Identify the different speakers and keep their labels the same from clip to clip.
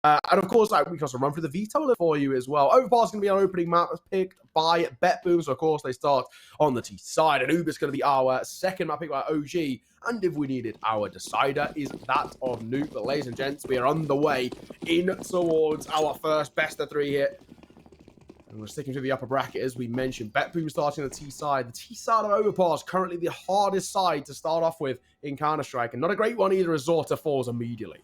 Speaker 1: And of course, we can also run through the veto for you as well. Overpass is going to be our opening map picked by BetBoom. So, of course, they start on the T side. And Uber's going to be our second map picked by OG. And if we needed our decider, is that of Nuke. But, ladies and gents, we are on the way in towards our first best of 3 here. And we're sticking to the upper bracket, as we mentioned. BetBoom starting on the T side. The T side of Overpass, currently the hardest side to start off with in Counter-Strike. And not a great one either, as Zorta falls immediately.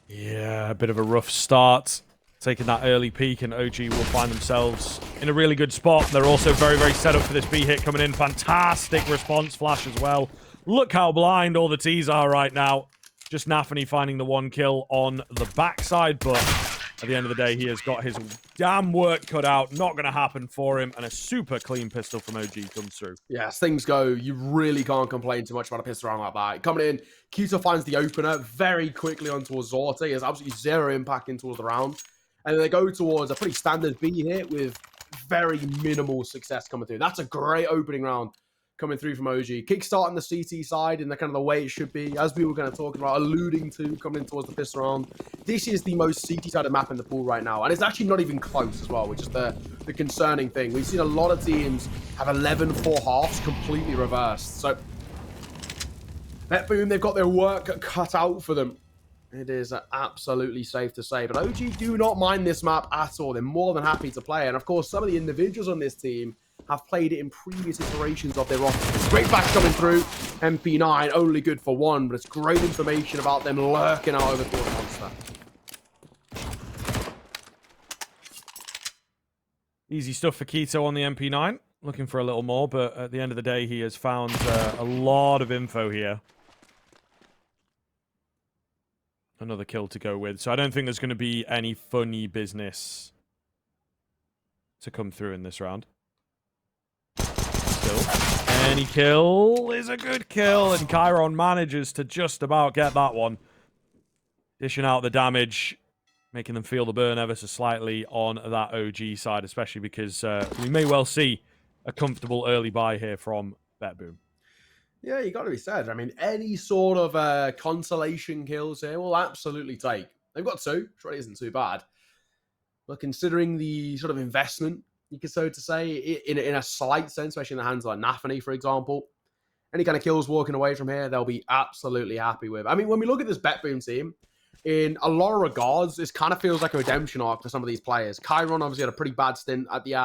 Speaker 2: Yeah, a bit of a rough start. Taking that early peak, and OG will find themselves in a really good spot. They're also very, very set up for this B hit coming in. Fantastic response flash as well. Look how blind all the T's are right now. Just Nafany finding the 1 kill on the backside, but at the end of the day, he has got his damn work cut out. Not going to happen for him, and a super clean pistol from OG comes through.
Speaker 1: Yeah, as things go, you really can't complain too much about a pistol round like that. Coming in, Keto finds the opener very quickly on towards Zorta. He has absolutely zero impact in towards the round. And then they go towards a pretty standard B hit with very minimal success coming through. That's a great opening round coming through from OG. Kickstarting the CT side in the kind of the way it should be, as we were going to talk about, alluding to coming in towards the pistol round. This is the most CT-sided map in the pool right now, and it's actually not even close as well, which is the concerning thing. We've seen a lot of teams have 11-4 halves completely reversed. So, BetBoom, they've got their work cut out for them. It is absolutely safe to say. But OG do not mind this map at all. They're more than happy to play. And of course, some of the individuals on this team have played it in previous iterations of their rosters. Great flash coming through. MP9, only good for 1, but it's great information about them lurking out over towards Monster.
Speaker 2: Easy stuff for Keto on the MP9. Looking for a little more, but at the end of the day, he has found a lot of info here. Another kill to go with. So I don't think there's going to be any funny business to come through in this round. Still, any kill is a good kill, and Chiron manages to just about get that one. Dishing out the damage, making them feel the burn ever so slightly on that OG side, especially because we may well see a comfortable early buy here from BetBoom.
Speaker 1: Yeah, you got to be said. I mean, any sort of consolation kills here will absolutely take. They've got 2, which really isn't too bad. But considering the sort of investment, you could so to say, in a slight sense, especially in the hands of like Nafany, for example, any kind of kills walking away from here, they'll be absolutely happy with. I mean, when we look at this BetBoom team, in a lot of regards, this kind of feels like a redemption arc for some of these players. Chiron obviously had a pretty bad stint at the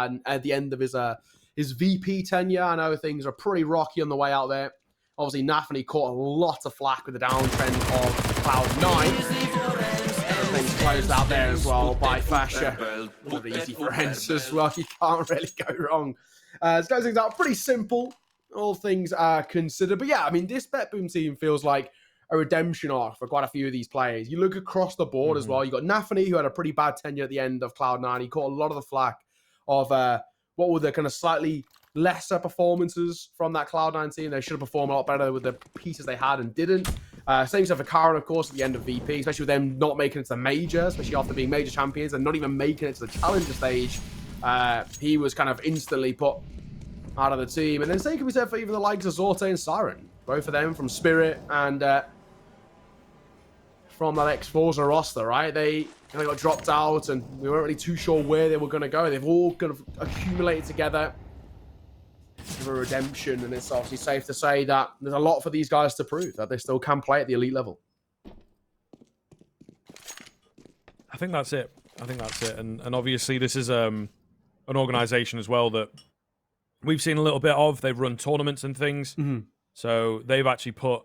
Speaker 1: end of his VP tenure. I know things are pretty rocky on the way out there. Obviously, Nafany caught a lot of flack with the downtrend of Cloud9. Everything's closed out there as well by Fasher. One of the easy friends as well. You can't really go wrong. So those things are pretty simple, all things are considered. But yeah, I mean, this BetBoom team feels like a redemption arc for quite a few of these players. You look across the board as well. You got Nafany, who had a pretty bad tenure at the end of Cloud9. He caught a lot of the flack of what were the kind of slightly lesser performances from that Cloud9 team. They should have performed a lot better with the pieces they had and didn't. Same stuff for Karen, of course, at the end of VP, especially with them not making it to the major, especially after being major champions and not even making it to the challenger stage. He was kind of instantly put out of the team. And then same can be said for even the likes of Zorta and Siren. Both of them from Spirit and from that X-Forza roster, right? They kind of got dropped out and we weren't really too sure where they were going to go. They've all kind of accumulated together for a redemption, and it's obviously safe to say that there's a lot for these guys to prove that they still can play at the elite level.
Speaker 2: I think that's it. And obviously this is an organization as well that we've seen a little bit of. They've run tournaments and things. So they've actually put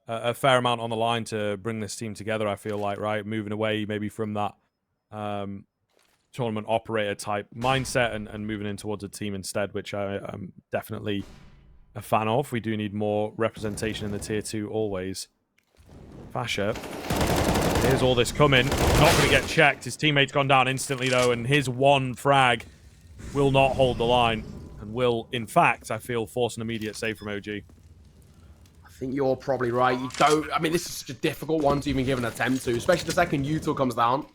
Speaker 2: a fair amount on the line to bring this team together, I feel like, right? Moving away maybe from that tournament operator type mindset and moving in towards a team instead, which I'm definitely a fan of. We do need more representation in the tier 2 always. Fasher, here's all this coming. Not going to get checked. His teammate's gone down instantly though, and his one frag will not hold the line and will, in fact, I feel, force an immediate save from OG.
Speaker 1: I think you're probably right. You don't... I mean, this is such a difficult one to even give an attempt to, especially the second util comes down.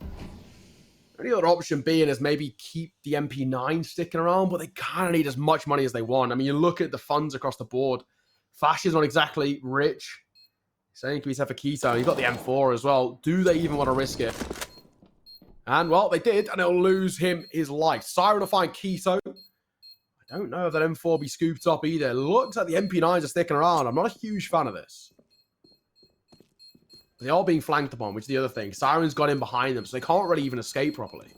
Speaker 1: The only other option being is maybe keep the MP9 sticking around, but they kind of need as much money as they want. I mean, you look at the funds across the board. Fash is not exactly rich. Saying can be set for Keto. You've got the M4 as well. Do they even want to risk it? And, well, they did, and it'll lose him his life. Siren will find Keto. I don't know if that M4 will be scooped up either. Looks like the MP9s are sticking around. I'm not a huge fan of this. They are being flanked upon, which is the other thing. Siren's got in behind them, so they can't really even escape properly.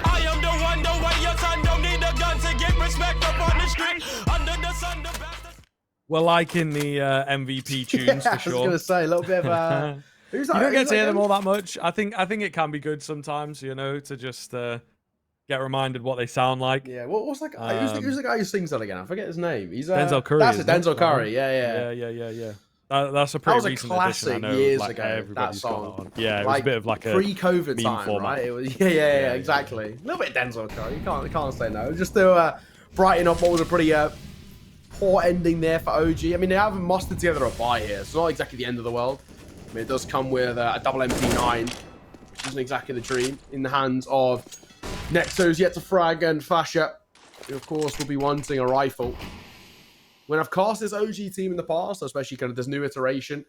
Speaker 3: I am the one, the way your son don't need a gun to get respect up on the street. Under the sun, the best.
Speaker 2: We're liking the MVP tunes for sure.
Speaker 1: I was going to say, a little bit of... Who's that?
Speaker 2: You don't get to hear
Speaker 1: again?
Speaker 2: them all that much. I think it can be good sometimes, you know, to just get reminded what they sound like.
Speaker 1: Yeah, what's that guy? Who's the guy who sings that again? I forget his name. He's
Speaker 2: Denzel Curry.
Speaker 1: That's it, Denzel Curry. Yeah.
Speaker 2: That's a pretty recent
Speaker 1: classic
Speaker 2: addition. I know,
Speaker 1: years
Speaker 2: like,
Speaker 1: ago.
Speaker 2: everybody's
Speaker 1: That
Speaker 2: got
Speaker 1: song.
Speaker 2: that on. Yeah, it was
Speaker 1: Like,
Speaker 2: a bit of like a
Speaker 1: pre-COVID
Speaker 2: meme
Speaker 1: time,
Speaker 2: format.
Speaker 1: right? It was yeah, exactly. A little bit of Denzel Curry. You can't say no. Just to brighten up what was a pretty poor ending there for OG. I mean, they haven't mustered together a buy here. It's not exactly the end of the world. I mean, it does come with a double MP9, which isn't exactly the dream, in the hands of Nexo's yet to frag and Fasha, who of course will be wanting a rifle. When I've cast this OG team in the past, especially kind of this new iteration,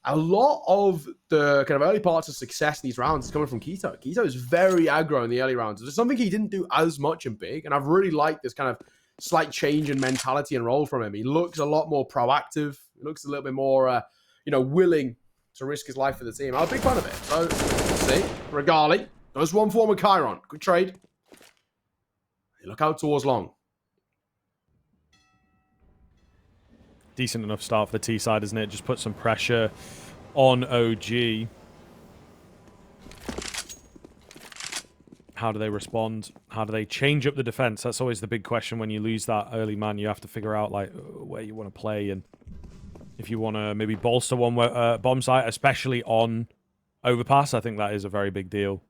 Speaker 1: a lot of the kind of early parts of success in these rounds is coming from Keto. Keto is very aggro in the early rounds. It's something he didn't do as much in big, and I've really liked this kind of slight change in mentality and role from him. He looks a lot more proactive. He looks a little bit more, willing to risk his life for the team. I'm a big fan of it. So, let's see. Regali does one form with Chiron. Good trade. Look out towards long.
Speaker 2: Decent enough start for the T side, isn't it? Just put some pressure on OG. How do they respond? How do they change up the defense? That's always the big question when you lose that early man. You have to figure out like where you want to play and if you want to maybe bolster one bomb site, especially on Overpass. I think that is a very big deal.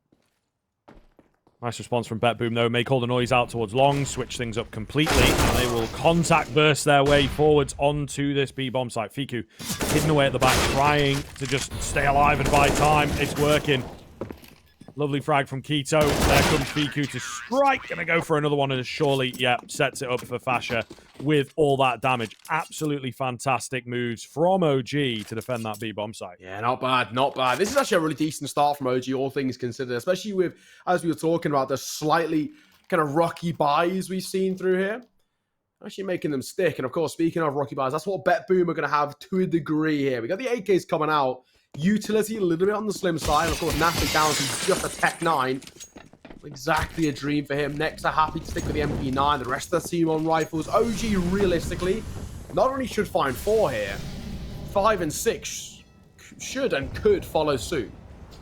Speaker 2: Nice response from BetBoom, though. Make all the noise out towards long, switch things up completely, and they will contact burst their way forwards onto this B bomb site. Fiku hidden away at the back, trying to just stay alive and buy time. It's working. Lovely frag from Keto. There comes Fiku to strike. Gonna go for another one, and surely, sets it up for Fasha with all that damage. Absolutely fantastic moves from OG to defend that B bomb site.
Speaker 1: Yeah, not bad, not bad. This is actually a really decent start from OG, all things considered, especially with, as we were talking about, the slightly kind of rocky buys we've seen through here. Actually making them stick. And of course, speaking of rocky buys, that's what BetBoom are going to have to a degree here. We got the AKs coming out. Utility a little bit on the slim side. Of course, Nathan down to just a Tech 9. Exactly a dream for him. Next, are happy to stick with the MP9. The rest of the team on rifles. OG, realistically, not only should find 4 here, 5 and 6 should and could follow suit.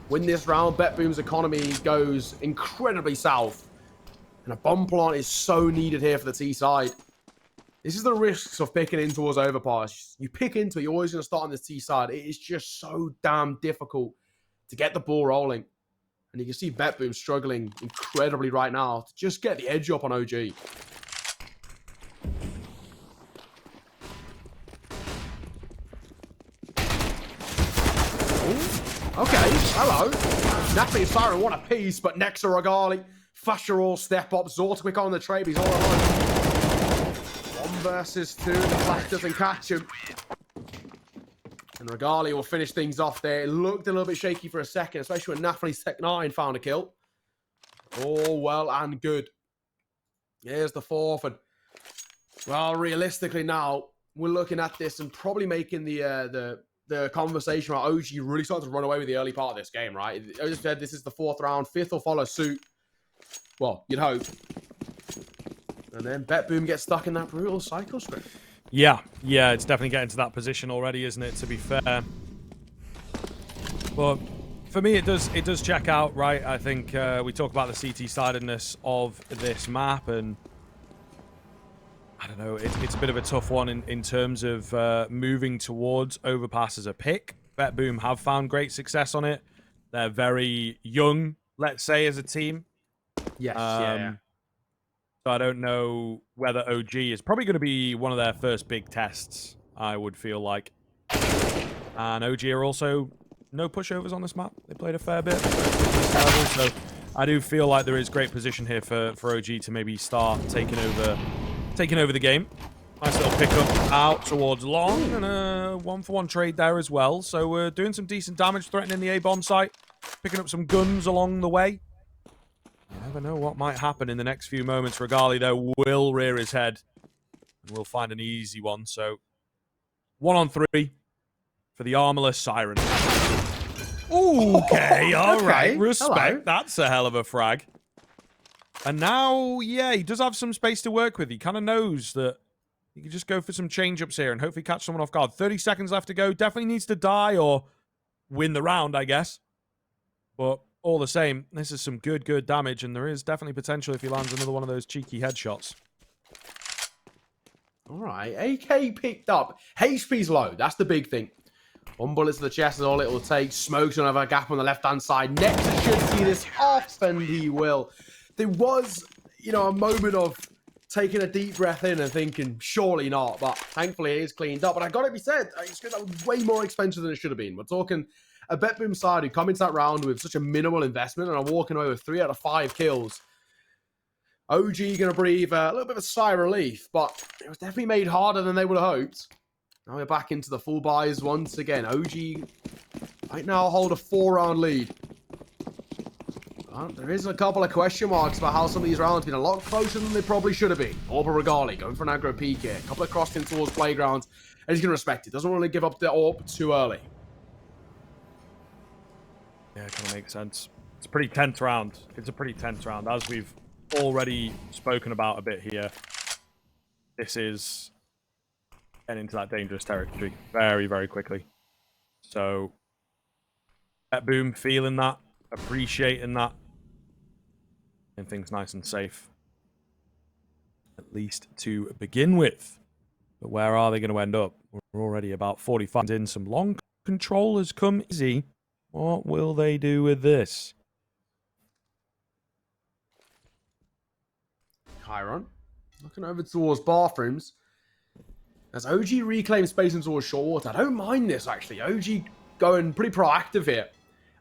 Speaker 1: Win this round, BetBoom's economy goes incredibly south. And a bomb plant is so needed here for the T side. This is the risks of picking in towards Overpass. You pick into it, you're always going to start on this T side. It is just so damn difficult to get the ball rolling. And you can see BetBoom struggling incredibly right now to just get the edge up on OG. Ooh, okay, hello. Nappy Siren, what a piece, but Nexa Regali, Fasha all step up, Zorta quick on the trade, he's all alone. 1 versus 2, the flash doesn't catch him. And Regali will finish things off there. It looked a little bit shaky for a second, especially when Nafani's Tech 9 found a kill. All well and good. Here's the 4th. And, well, realistically now, we're looking at this and probably making the conversation about OG really started to run away with the early part of this game, right? As I said, this is the 4th round. 5th will follow suit. Well, you'd hope. And then BetBoom gets stuck in that brutal cycle script.
Speaker 2: Yeah, it's definitely getting to that position already, isn't it, to be fair. But for me, it does check out, right? I think we talk about the CT-sidedness of this map, and I don't know, it's a bit of a tough one in terms of moving towards Overpass as a pick. BetBoom have found great success on it. They're very young, let's say, as a team.
Speaker 1: Yes,
Speaker 2: So I don't know whether OG is probably going to be one of their first big tests, I would feel like. And OG are also no pushovers on this map. They played a fair bit. So I do feel like there is great position here for OG to maybe start taking taking over the game. Nice little pickup out towards long, and a 1-for-1 trade there as well. So we're doing some decent damage, threatening the A-bomb site, picking up some guns along the way. You never know what might happen in the next few moments. Regali, though, will rear his head. And we'll find an easy one. So 1-on-3 for the armorless Siren. Okay, all right. Respect.
Speaker 1: Hello.
Speaker 2: That's a hell of a frag. And now, yeah, he does have some space to work with. He kind of knows that he can just go for some change-ups here and hopefully catch someone off guard. 30 seconds left to go. Definitely needs to die or win the round, I guess. But all the same, this is some good damage, and there is definitely potential if he lands another one of those cheeky headshots.
Speaker 1: All right, AK picked up. HP's low. That's the big thing. 1 bullet to the chest is all it will take. Smokes another gap on the left-hand side. Nexus should see this off, and he will. There was, you know, a moment of taking a deep breath in and thinking, surely not, but thankfully it is cleaned up. But I gotta be said, that was way more expensive than it should have been. We're talking a BetBoom side who come into that round with such a minimal investment and are walking away with 3 out of 5 kills. OG gonna breathe a little bit of a sigh of relief, but it was definitely made harder than they would have hoped. Now we're back into the full buys once again. OG right now hold a 4-round lead. There is a couple of question marks about how some of these rounds have been a lot closer than they probably should have been. Orba Regali going for an aggro peek here. A couple of crossing towards playground. And he's going to respect it. Doesn't want to give up the AWP too early.
Speaker 2: Yeah, it kind of makes sense. It's a pretty tense round. It's a pretty tense round. As we've already spoken about a bit here, this is getting into that dangerous territory very quickly. So, BetBoom feeling that, appreciating that, and things nice and safe, at least to begin with. But where are they going to end up? We're already about 45 in. Some long control has come easy. What will they do with this?
Speaker 1: Chiron looking over towards bathrooms as OG reclaims space in towards short water. I don't mind this, actually. OG going pretty proactive here.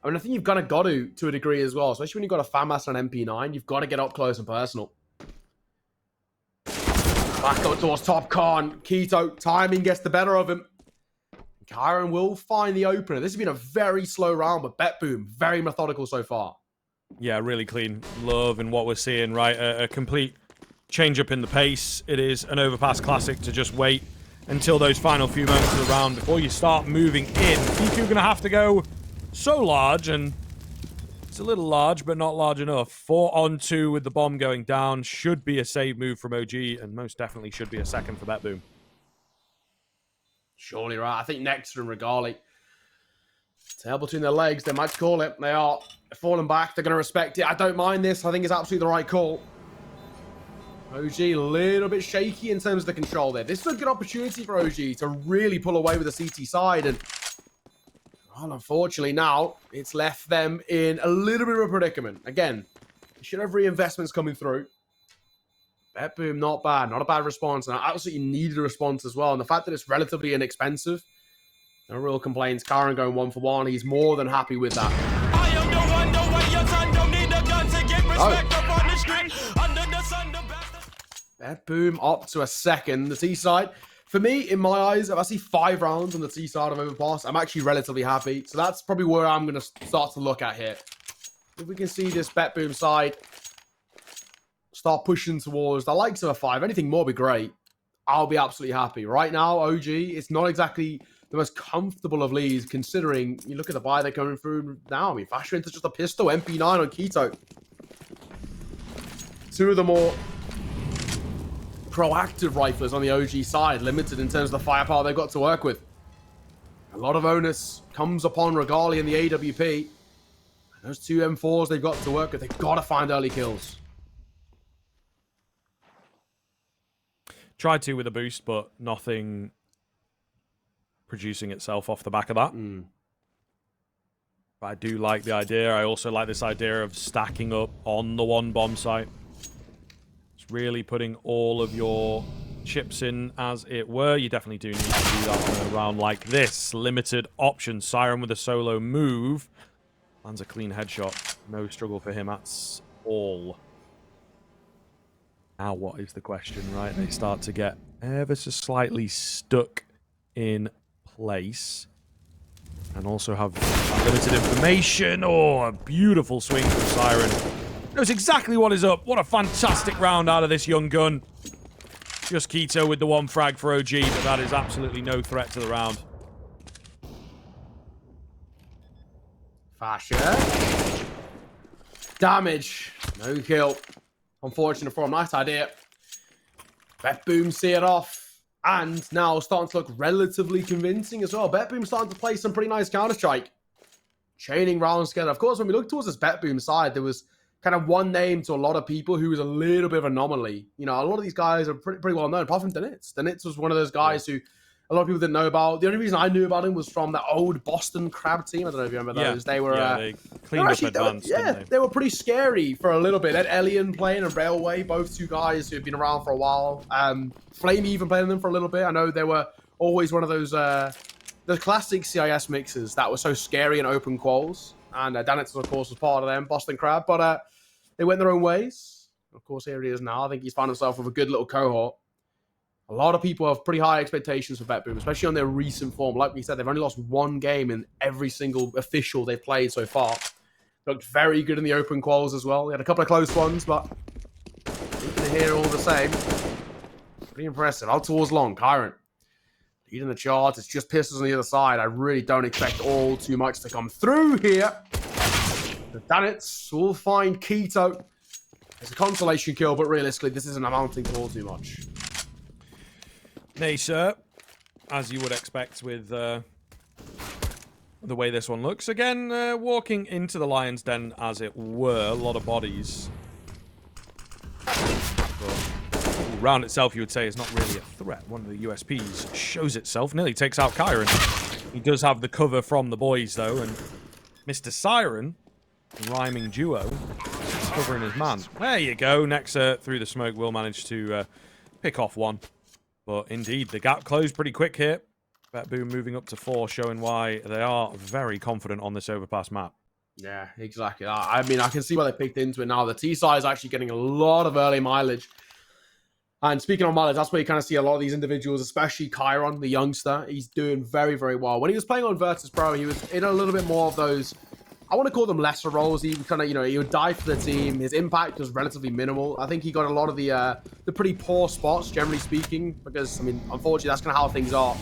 Speaker 1: I mean, I think you've kind of got to a degree as well, especially when you've got a FAMAS and MP9. You've got to get up close and personal. Back up towards Top Khan. Keto, timing gets the better of him. Chiron will find the opener. This has been a very slow round, but BetBoom, very methodical so far.
Speaker 2: Yeah, really clean. Loving what we're seeing, right? A complete change up in the pace. It is an Overpass classic to just wait until those final few moments of the round before you start moving in. PQ going to have to go so large, and it's a little large, but not large enough. 4-on-2 with the bomb going down. Should be a save move from OG, and most definitely should be a second for BetBoom.
Speaker 1: Surely right. I think Nexter and Regali, tail between their legs, they might call it. They are falling back. They're going to respect it. I don't mind this. I think it's absolutely the right call. OG a little bit shaky in terms of the control there. This is a good opportunity for OG to really pull away with the CT side, and well, unfortunately now it's left them in a little bit of a predicament. Again, you should have reinvestments coming through. BetBoom, not bad. Not a bad response, and I absolutely needed a response as well. And the fact that it's relatively inexpensive, no real complaints. Karen going 1-for-1. He's more than happy with that.
Speaker 3: I am the one, the way your son don't need a gun to get respect up on the street. Under the sun, the best.
Speaker 1: BetBoom up to a second. The T side, for me, in my eyes, if I see 5 rounds on the T side of Overpass, I'm actually relatively happy. So that's probably where I'm going to start to look at here. If we can see this BetBoom side start pushing towards the likes of a 5, anything more would be great. I'll be absolutely happy. Right now, OG, it's not exactly the most comfortable of leads, considering you look at the buy they're going through now. I mean, Fasher into just a pistol, MP9 on Keto. 2 of the more proactive riflers on the OG side, limited in terms of the firepower they've got to work with. A lot of onus comes upon Regali and the AWP. And those 2 M4s they've got to work with, they've got to find early kills.
Speaker 2: Tried to with a boost, but nothing producing itself off the back of that. But I do like the idea. I also like this idea of stacking up on the 1 bomb site. It's really putting all of your chips in, as it were. You definitely do need to do that on a round like this. Limited options. Siren with a solo move. Lands a clean headshot. No struggle for him. That's all. Now what is the question, right? They start to get ever so slightly stuck in place. And also have limited information. Oh, a beautiful swing from Siren. Knows exactly what is up. What a fantastic round out of this young gun. Just Keto with the one frag for OG, but that is absolutely no threat to the round.
Speaker 1: Fasher. Damage. No kill. Unfortunate for him. Nice idea. BetBoom see it off. And now starting to look relatively convincing as well. BetBoom starting to play some pretty nice Counter-Strike. Chaining rounds together. Of course, when we look towards this BetBoom side, there was kind of one name to a lot of people who was a little bit of an anomaly. You know, a lot of these guys are pretty well known, apart from Danitz. Danitz was one of those guys who a lot of people didn't know about. The only reason I knew about him was from that old Boston Crab team. I don't know if you remember those. They were...
Speaker 2: they cleaned up advanced, didn't they?
Speaker 1: They were pretty scary for a little bit. Ed Elian playing and Railway, both two guys who have been around for a while. Flamey even playing them for a little bit. I know they were always one of those the classic CIS mixers that were so scary in open quals. And Danitz, of course, was part of them, Boston Crab. But they went their own ways. Of course, here he is now. I think he's found himself with a good little cohort. A lot of people have pretty high expectations for BetBoom, especially on their recent form. Like we said, they've only lost one game in every single official they've played so far. Looked very good in the open quals as well. They had a couple of close ones, but you can hear all the same. Pretty impressive. Out towards long, Kyron. Leading the charts. It's just pistols on the other side. I really don't expect all too much to come through here. The Danitz will find Keto. It's a consolation kill, but realistically, this isn't amounting to all too much.
Speaker 2: Nay, sir. As you would expect with the way this one looks. Again, walking into the lion's den, as it were. A lot of bodies. But round itself, you would say, is not really a threat. One of the USPs shows itself. Nearly takes out Kyron. He does have the cover from the boys, though. And Mr. Siren, rhyming duo, covering his man. There you go. Nexa, through the smoke, will manage to pick off one. But indeed, the gap closed pretty quick here. BetBoom moving up to 4, showing why they are very confident on this overpass map.
Speaker 1: Yeah, exactly. I mean, I can see why they picked into it now. The T-side is actually getting a lot of early mileage. And speaking of mileage, that's where you kind of see a lot of these individuals, especially Chiron, the youngster. He's doing very, very well. When he was playing on Virtus Pro, he was in a little bit more of those, I want to call them lesser roles. He would kind of, he would die for the team. His impact was relatively minimal. I think he got a lot of the pretty poor spots, generally speaking, because, I mean, unfortunately, that's kind of how things are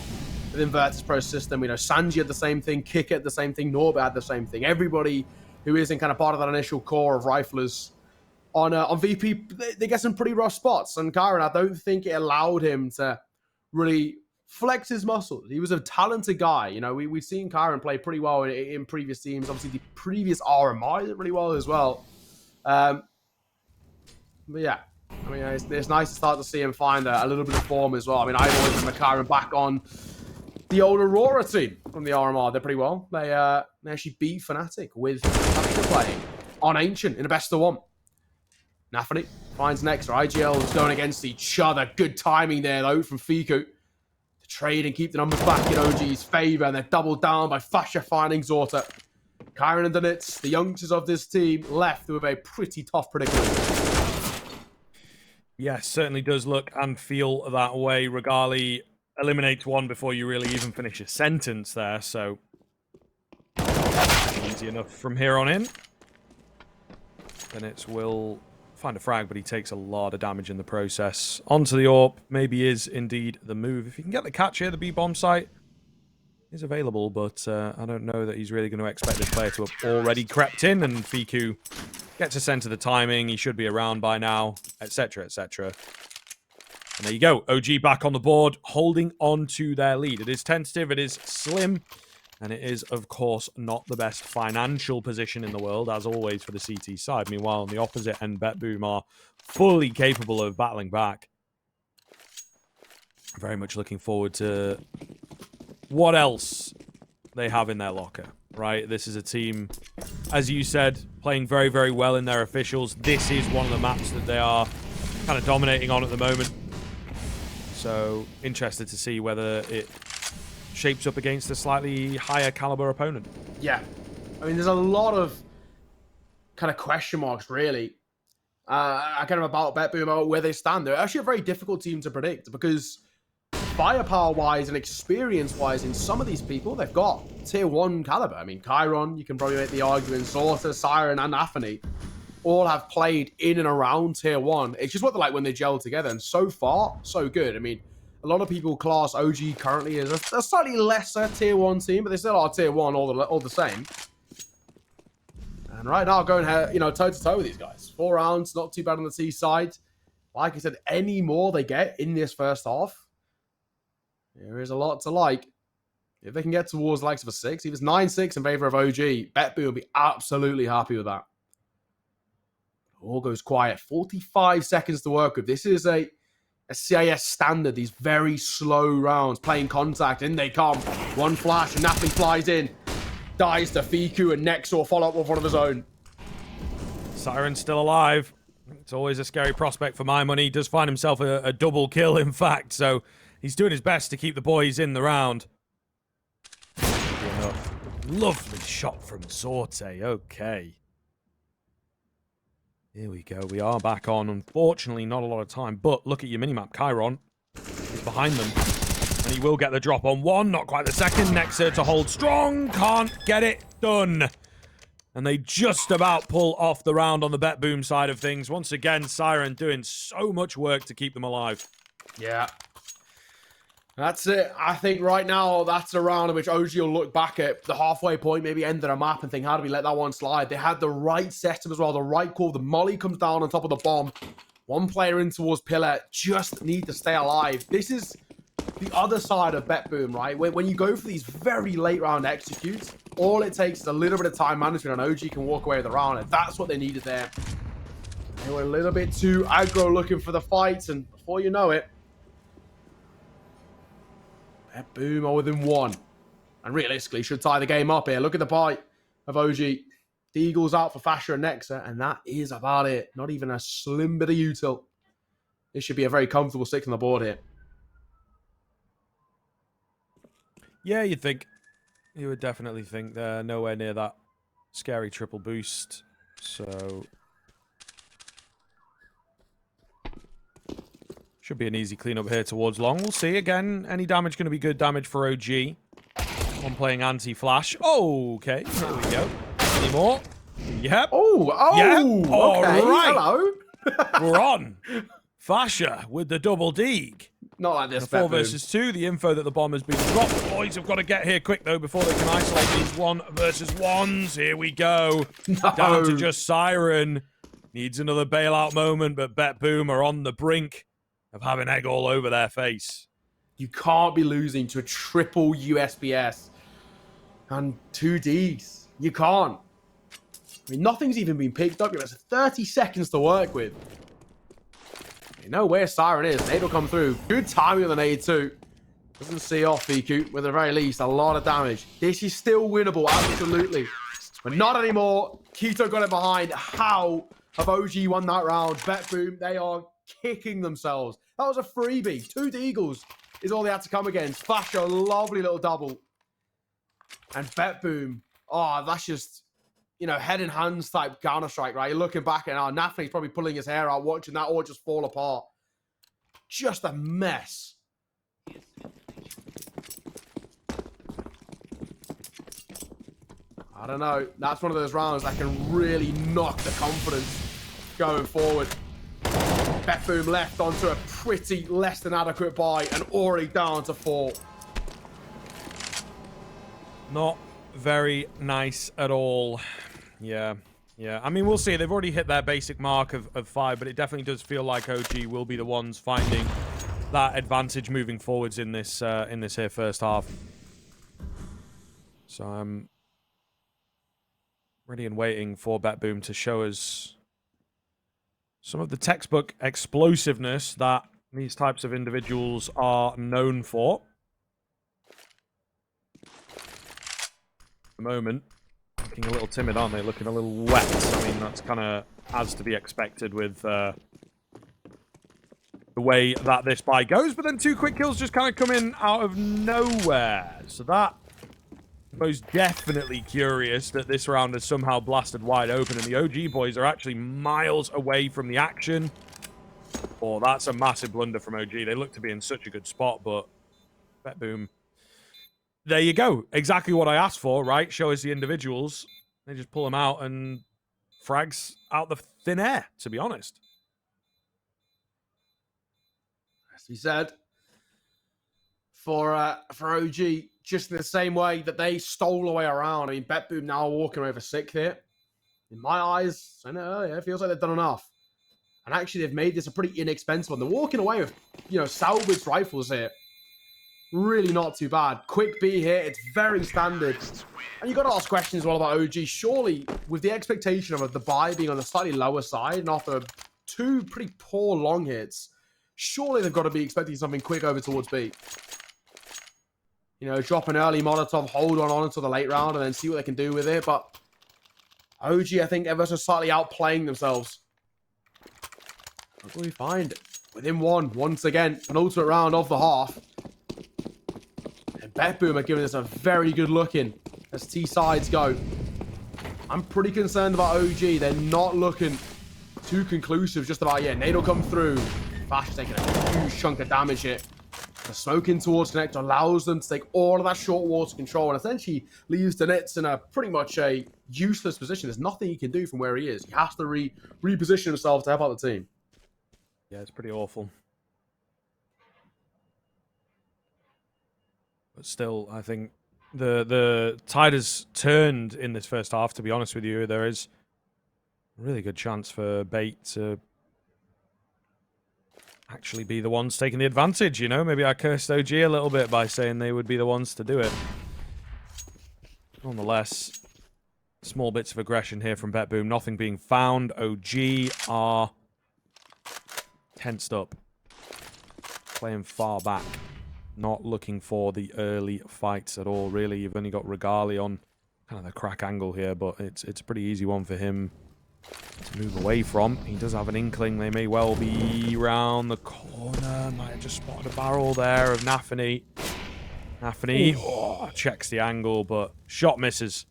Speaker 1: within Virtus Pro system. Sanji had the same thing, Kick had the same thing, Norbert had the same thing. Everybody who isn't kind of part of that initial core of riflers on VP, they get some pretty rough spots. And Kyron, I don't think it allowed him to really flex his muscles. He was a talented guy. We've seen Kyron play pretty well in previous teams. Obviously, the previous RMI did really well as well. But yeah, I mean, it's nice to start to see him find a little bit of form as well. I mean, I've always been Kyron back on the old Aurora team from the RMR. They're pretty well. They actually beat Fnatic with Fnatic playing on Ancient in a best of one. Nafany finds Nexa. IGL is going against each other. Good timing there, though, from Fiku. Trade and keep the numbers back in OG's favor, and they're doubled down by Fasher finding Zorta. Kyron and Danitz, the youngsters of this team, left with a pretty tough predicament.
Speaker 2: Yes, certainly does look and feel that way. Regali eliminates one before you really even finish a sentence there, so easy enough from here on in. Danitz will find a frag, but he takes a lot of damage in the process. Onto the AWP, maybe is indeed the move. If he can get the catch here, the B-bomb site is available, but I don't know that he's really going to expect this player to have already crept in, and Fiku gets a sense of the timing. He should be around by now, etc., etc. And there you go. OG back on the board, holding on to their lead. It is tentative, it is slim, and it is, of course, not the best financial position in the world, as always, for the CT side. Meanwhile, on the opposite end, BetBoom are fully capable of battling back. Very much looking forward to what else they have in their locker, right? This is a team, as you said, playing very, very well in their officials. This is one of the maps that they are kind of dominating on at the moment. So, interested to see whether it shapes up against a slightly higher caliber opponent.
Speaker 1: Yeah. I mean, there's a lot of kind of question marks, really. kind of about BetBoom, about where they stand. They're actually a very difficult team to predict because firepower-wise and experience-wise in some of these people, they've got tier 1 caliber. I mean, Chiron, you can probably make the argument, Sorta, Siren, and Aphany all have played in and around tier 1. It's just what they're like when they gel together, and so far, so good. I mean, a lot of people class OG currently as a slightly lesser tier 1 team, but they still are tier 1 all the same. And right now, going toe-to-toe with these guys. 4 rounds, not too bad on the T side. Like I said, any more they get in this first half, there is a lot to like. If they can get towards the likes of a 6, if it's 9-6 in favor of OG, BetBoom will be absolutely happy with that. All goes quiet. 45 seconds to work with. This is a CIS standard. These very slow rounds. Playing contact. In they come. One flash. And Napoli flies in. Dies to Fiku. And Nexor follow up with one of his own.
Speaker 2: Siren's still alive. It's always a scary prospect for my money. He does find himself a double kill, in fact. So he's doing his best to keep the boys in the round. Lovely shot from Sorte. Okay. Here we go. We are back on. Unfortunately, not a lot of time. But look at your minimap. Chiron is behind them. And he will get the drop on one. Not quite the second. Nexer to hold strong. Can't get it done. And they just about pull off the round on the BetBoom side of things. Once again, Siren doing so much work to keep them alive.
Speaker 1: Yeah. That's it. I think right now, that's a round in which OG will look back at the halfway point, maybe end of the map and think, how do we let that one slide? They had the right setup as well, the right call. The molly comes down on top of the bomb. One player in towards Pillar. Just need to stay alive. This is the other side of BetBoom, right? When you go for these very late round executes, all it takes is a little bit of time management and OG can walk away with the round. And that's what they needed there. They were a little bit too aggro looking for the fights. And before you know it, BetBoom are within 1. And realistically, should tie the game up here. Look at the bite of OG. The Eagles out for Fasher and Nexa. And that is about it. Not even a slim bit of util. This should be a very comfortable 6 on the board here.
Speaker 2: Yeah, you'd think. You would definitely think they're nowhere near that scary triple boost. So should be an easy cleanup here towards long. We'll see. Again, any damage going to be good damage for OG. One playing anti-flash. Okay, here we go. Any more? Yep.
Speaker 1: Yep.
Speaker 2: All
Speaker 1: okay.
Speaker 2: right.
Speaker 1: Hello.
Speaker 2: We're on. Fasher with the double deeg.
Speaker 1: Not like this,
Speaker 2: 4 versus 2. The info that the bomb has been dropped. The boys have got to get here quick, though, before they can isolate these 1 versus 1s. Here we go.
Speaker 1: No.
Speaker 2: Down to just Siren. Needs another bailout moment, but BetBoom are on the brink of having egg all over their face.
Speaker 1: You can't be losing to a triple USPS and 2 Ds. You can't. I mean, nothing's even been picked up. There's 30 seconds to work with. You know where Siren is. Nade will come through. Good timing on the nade too. Doesn't see off Fiku. With the very least, a lot of damage. This is still winnable, absolutely. But not anymore. Keto got it behind. How have OG won that round? BetBoom, they are kicking themselves. That was a freebie. 2 Eagles is all they had to come against. Flash, a lovely little double. And BetBoom, that's just, head and hands type Counter-Strike, right? You're looking back and Nafny's probably pulling his hair out, watching that all just fall apart. Just a mess. I don't know. That's one of those rounds that can really knock the confidence going forward. BetBoom left onto a pretty less than adequate buy and already down to 4.
Speaker 2: Not very nice at all. Yeah. I mean, we'll see. They've already hit their basic mark of 5, but it definitely does feel like OG will be the ones finding that advantage moving forwards in this here first half. So I'm ready and waiting for BetBoom to show us some of the textbook explosiveness that these types of individuals are known for. At the moment, looking a little timid, aren't they? Looking a little wet. I mean, that's kind of as to be expected with the way that this buy goes. But then 2 quick kills just kind of come in out of nowhere. So that most definitely curious that this round is somehow blasted wide open, and the OG boys are actually miles away from the action. Oh, that's a massive blunder from OG. They look to be in such a good spot, but BetBoom. There you go. Exactly what I asked for, right? Show us the individuals. They just pull them out and frags out the thin air, to be honest.
Speaker 1: As we said, for OG, just in the same way that they stole away around. I mean, BetBoom now walking away for 6th here. In my eyes, I know earlier, it feels like they've done enough. And actually, they've made this a pretty inexpensive one. They're walking away with, salvaged rifles here. Really not too bad. Quick B here. It's very standard. And you've got to ask questions as well about OG. Surely, with the expectation of the buy being on the slightly lower side and after 2 pretty poor long hits, surely they've got to be expecting something quick over towards B. Drop an early Molotov, hold on until the late round, and then see what they can do with it. But OG, I think, ever so slightly outplaying themselves. What do we find? Within 1, once again, an ultimate round of the half. And BetBoom are giving us a very good look in as T sides go. I'm pretty concerned about OG. They're not looking too conclusive just about, nade will come through. Flash is taking a huge chunk of damage here. The smoke in towards Connect allows them to take all of that short water control and essentially leaves the Nets in a pretty much a useless position. There's nothing he can do from where he is. He has to reposition himself to help out the team.
Speaker 2: Yeah, it's pretty awful. But still, I think the tide has turned in this first half, to be honest with you. There is a really good chance for Bait to actually be the ones taking the advantage, Maybe I cursed OG a little bit by saying they would be the ones to do it. Nonetheless, small bits of aggression here from BetBoom. Nothing being found. OG are tensed up. Playing far back. Not looking for the early fights at all, really. You've only got Regali on kind of the crack angle here, but it's a pretty easy one for him to move away from. He does have an inkling. They may well be round the corner. Might have just spotted a barrel there of Nafany. Nafany checks the angle, but shot misses.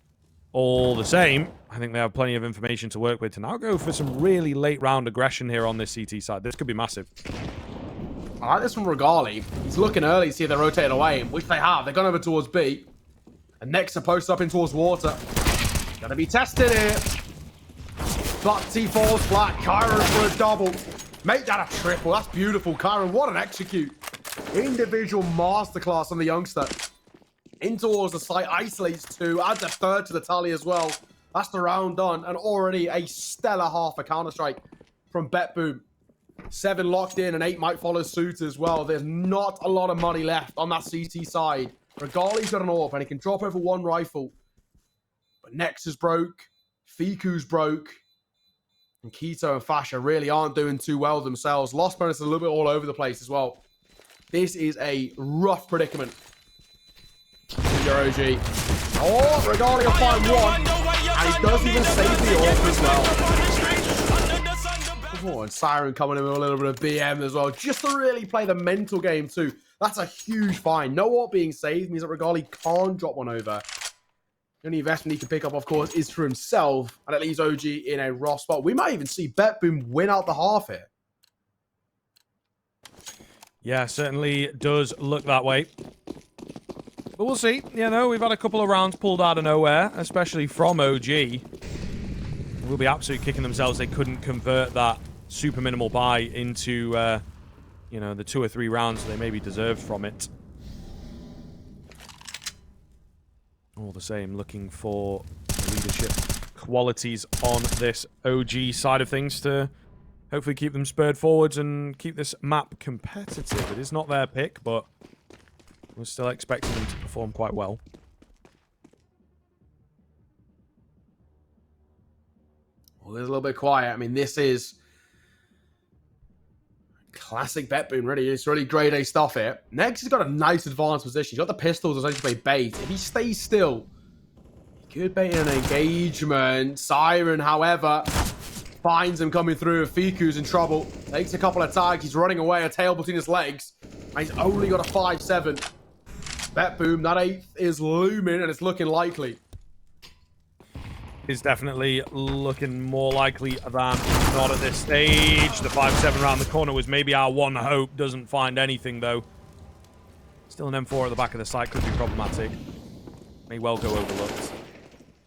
Speaker 2: All the same, I think they have plenty of information to work with to now go for some really late round aggression here on this CT side. This could be massive.
Speaker 1: I like this from Regali. He's looking early to see if they're rotating away, which they have. They've gone over towards B. And next, are posted up in towards water. Gonna be tested here. But T falls flat. Kyron for a double. Make that a triple. That's beautiful. Kyron, what an execute. Individual masterclass on the youngster. In towards the site. Isolates 2. Adds a 3rd to the tally as well. That's the round done. And already a stellar half for Counter-Strike from BetBoom. 7 locked in and 8 might follow suit as well. There's not a lot of money left on that CT side. Regali's got an AWP and he can drop over 1 rifle. But Nex is broke. Fiku's broke. And Keto and Fasha really aren't doing too well themselves. Lost bonus is a little bit all over the place as well. This is a rough predicament. Your OG. Oh, Regali will find 1. And he does even save the AWP as well. Oh, and Siren coming in with a little bit of BM as well. Just to really play the mental game too. That's a huge find. No AWP being saved means that Regali can't drop one over. The only investment he can pick up, of course, is for himself. And it leaves OG in a rough spot. We might even see BetBoom win out the half here.
Speaker 2: Yeah, certainly does look that way. But we'll see. We've had a couple of rounds pulled out of nowhere, especially from OG. Will be absolutely kicking themselves they couldn't convert that super minimal buy into, the 2 or 3 rounds they maybe deserved from it. All the same, looking for leadership qualities on this OG side of things to hopefully keep them spurred forwards and keep this map competitive. It is not their pick, but we're still expecting them to perform quite well.
Speaker 1: Well, it's a little bit quiet. I mean, this is classic BetBoom, really. It's really grade A stuff here. Next, he's got a nice advanced position. He's got the pistols essentially play bait. If he stays still, he could bait an engagement. Siren, however, finds him coming through. Fiku's in trouble. Takes a couple of tags. He's running away, a tail between his legs. And he's only got a 5-7. BetBoom, that 8th is looming and it's looking likely.
Speaker 2: Is definitely looking more likely than not at this stage. The 5-7 around the corner was maybe our one hope. Doesn't find anything, though. Still an M4 at the back of the site. Could be problematic. May well go overlooked.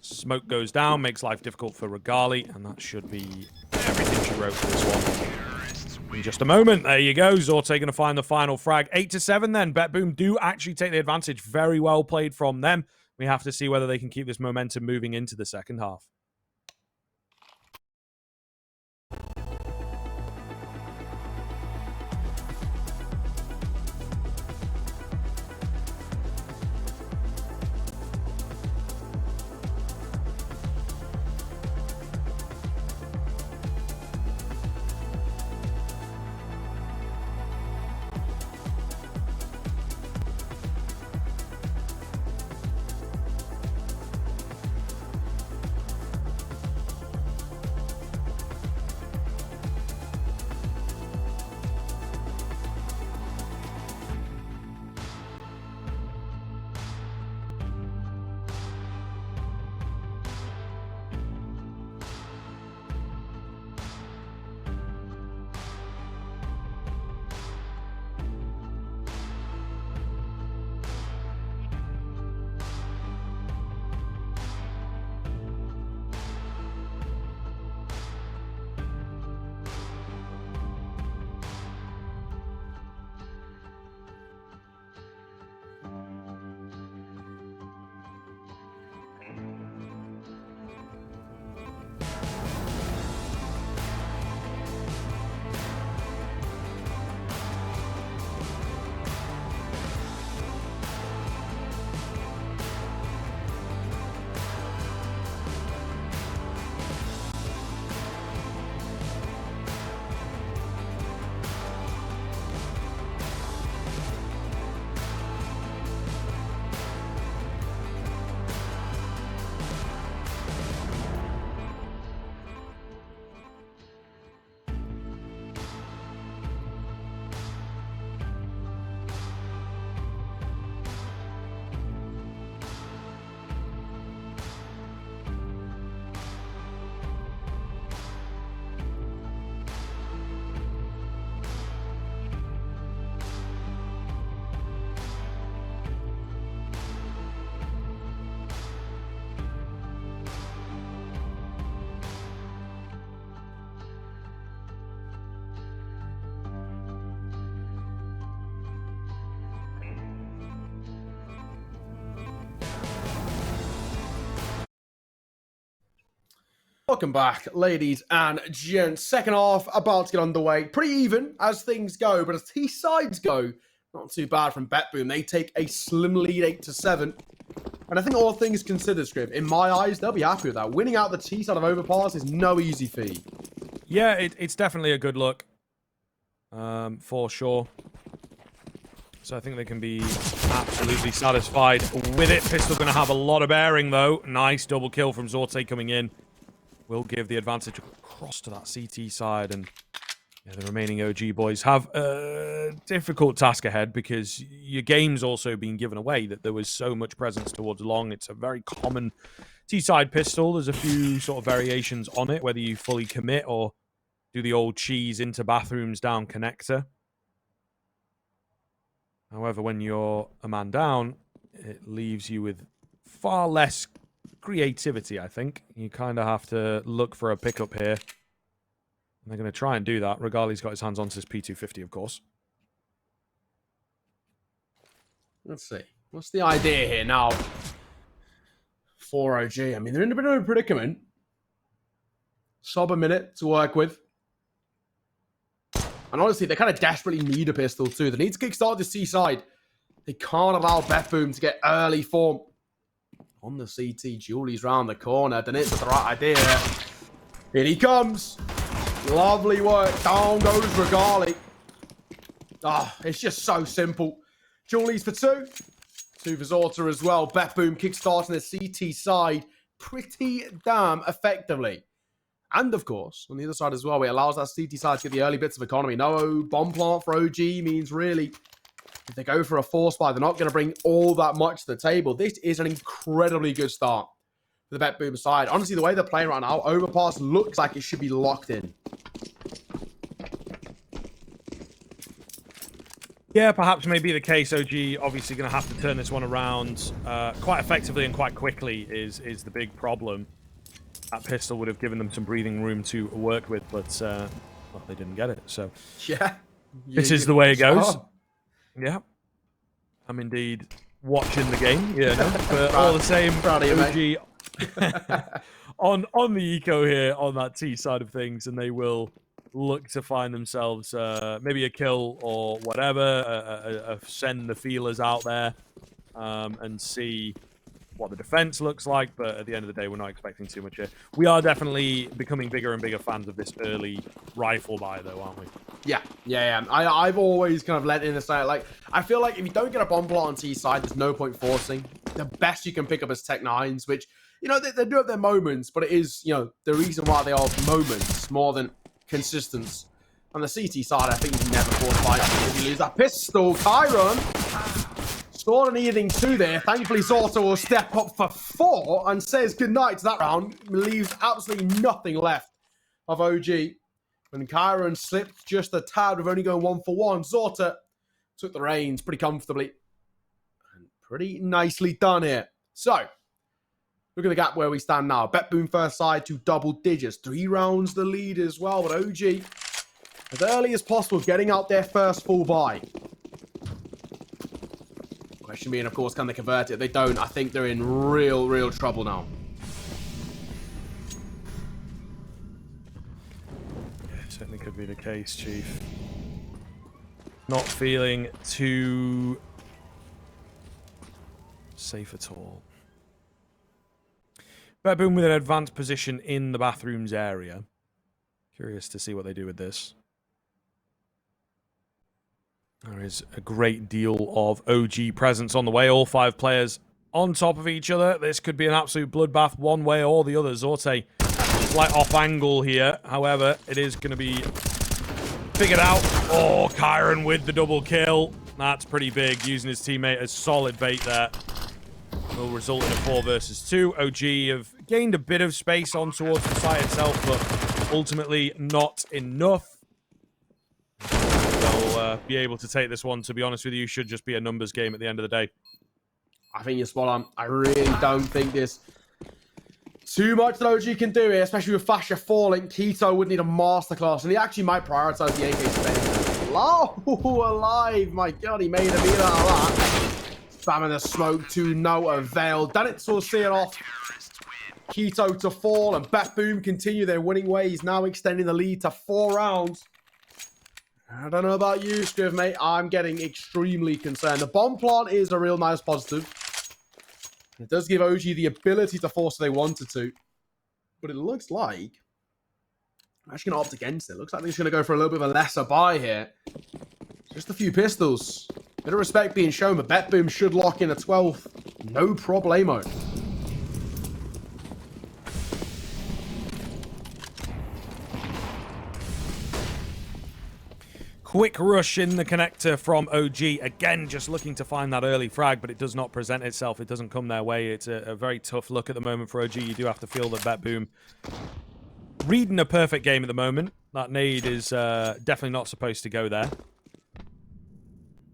Speaker 2: Smoke goes down. Makes life difficult for Regali. And that should be everything she wrote for this one. In just a moment. There you go. Zorte going to find the final frag. 8-7 then. BetBoom do actually take the advantage. Very well played from them. We have to see whether they can keep this momentum moving into the second half.
Speaker 1: Welcome back, ladies and gents. Second half about to get underway. Pretty even as things go, but as T-sides go, not too bad from BetBoom. They take a slim lead 8-7. And I think all things considered, Scrib, in my eyes, they'll be happy with that. Winning out the T-side of Overpass is no easy feat.
Speaker 2: Yeah, it's definitely a good look. For sure. So I think they can be absolutely satisfied with it. Pistol going to have a lot of bearing, though. Nice double kill from Zorte coming in. Will give the advantage across to that CT side, and yeah, the remaining OG boys have a difficult task ahead because your game's also been given away that there was so much presence towards long. It's a very common T-side pistol. There's a few sort of variations on it, whether you fully commit or do the old cheese into bathrooms down connector. However, when you're a man down, it leaves you with far less creativity, I think. You kind of have to look for a pickup here. And they're going to try and do that. Regali's got his hands onto his P250, of course.
Speaker 1: Let's see. What's the idea here now for OG? I mean, they're in a bit of a predicament. Sub a minute to work with. And honestly, they kind of desperately need a pistol too. They need to kickstart the C side. They can't allow BetBoom to get early form. On the CT, Julie's round the corner. Then it's the right idea. Here he comes. Lovely work. Down goes Regali. Ah, it's just so simple. Julie's for 2. 2 for Zorta as well. BetBoom kickstarting the CT side pretty damn effectively. And of course, on the other side as well, it allows that CT side to get the early bits of economy. No bomb plant for OG means really If they go for a force buy, they're not going to bring all that much to the table. This is an incredibly good start for the BetBoom side. Honestly, the way they're playing right now, Overpass looks like it should be locked in.
Speaker 2: Yeah, perhaps may be the case. OG obviously going to have to turn this one around quite effectively and quite quickly is the big problem. That pistol would have given them some breathing room to work with, but well, they didn't get it. So
Speaker 1: yeah,
Speaker 2: this is the way it goes. Yeah, I'm indeed watching the game. Yeah, no, but all the same, OG on the eco here on that T side of things, and they will look to find themselves maybe a kill or whatever, send the feelers out there and see what the defense looks like. But at the end of the day, we're not expecting too much here. We are definitely becoming bigger and bigger fans of this early rifle buy, though, aren't we?
Speaker 1: Yeah. I've always kind of let in the side. Like, I feel like if you don't get a bomb plot on T side, there's no point forcing. The best you can pick up is Tech 9s, which, you know, they do have their moments, but it is, you know, the reason why they are moments more than consistence. On the CT side, I think you never force fight if you lose that pistol. Chiron stored anything to there. Thankfully, Zorta will step up for 4 and says goodnight to that round. Leaves absolutely nothing left of OG. When Chiron slipped just a tad with only going 1 for 1, Zorta took the reins pretty comfortably. And pretty nicely done here. So, look at the gap where we stand now. BetBoom first side to double digits. 3 rounds the lead as well. But OG, as early as possible, getting out their first full buy. Question being, of course, can they convert it? If they don't, I think they're in real trouble now.
Speaker 2: Yeah, certainly could be the case, Chief. Not feeling too safe at all. BetBoom with an advanced position in the bathrooms area. Curious to see what they do with this. There is a great deal of OG presence on the way. All 5 players on top of each other. This could be an absolute bloodbath one way or the other. Zorte slight off angle here. However, it is going to be figured out. Oh, Chiron with the double kill. That's pretty big. Using his teammate as solid bait there. Will result in a 4 versus 2. OG have gained a bit of space on towards the site itself, but ultimately not enough. They'll be able to take this one. To be honest with you, should just be a numbers game at the end of the day.
Speaker 1: I think you're spot on. I really don't think there's too much that OG can do here, especially with Fasher falling. Keto would need a masterclass, and he actually might prioritize the AK spending. Oh, alive! My God, he made a meal out of that. Spamming the smoke to no avail. Danitz will see it off. Keto to fall, and BetBoom continue their winning ways, now extending the lead to 4 rounds. I don't know about you, Scriv, mate. I'm getting extremely concerned. The bomb plant is a real nice positive. It does give OG the ability to force if they wanted to. But it looks like I'm actually going to opt against it. Looks like they're just going to go for a little bit of a lesser buy here. Just a few pistols. Bit of respect being shown, but BetBoom should lock in a 12th. No problemo.
Speaker 2: Quick rush in the connector from OG. Again, just looking to find that early frag, but it does not present itself. It doesn't come their way. It's a very tough look at the moment for OG. You do have to feel that BetBoom reading a perfect game at the moment. That nade is definitely not supposed to go there.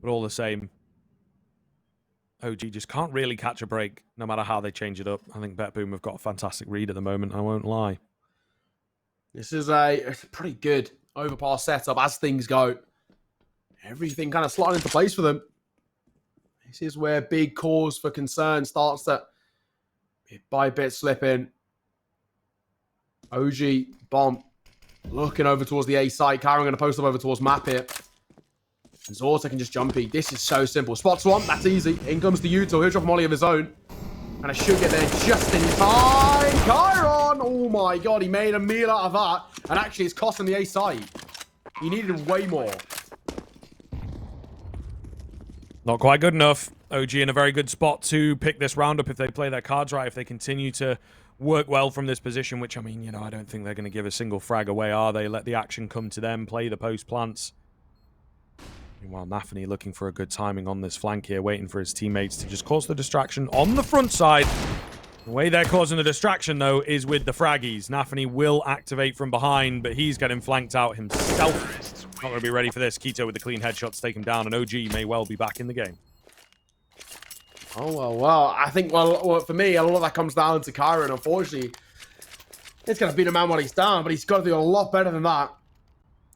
Speaker 2: But all the same, OG just can't really catch a break, no matter how they change it up. I think BetBoom have got a fantastic read at the moment, I won't lie.
Speaker 1: This is a pretty good overpass setup as things go. Everything kind of slotting into place for them. This is where big cause for concern starts to bit by bit slip in. OG, bomb, looking over towards the A site. Chiron going to post up over towards map here. And Zorta can just jumpy. This is so simple. Spots one, that's easy. In comes the Util. He'll drop a molly of his own. And I should get there just in time. Chiron! Oh my God, he made a meal out of that. And actually, it's costing the A site. He needed way more.
Speaker 2: Not quite good enough. OG in a very good spot to pick this round up if they play their cards right, if they continue to work well from this position, which, I mean, you know, I don't think they're going to give a single frag away, are they? Let the action come to them, play the post plants. Meanwhile, Nafany looking for a good timing on this flank here, waiting for his teammates to just cause the distraction on the front side. The way they're causing the distraction, though, is with the fraggies. Nafany will activate from behind, but he's getting flanked out himself. Not going to be ready for this. Keto with the clean headshot to take him down, and OG may well be back in the game.
Speaker 1: Oh, well. I think, well, for me, a lot of that comes down to Kyron. Unfortunately, it's going to beat a man while he's down, but he's got to do a lot better than that.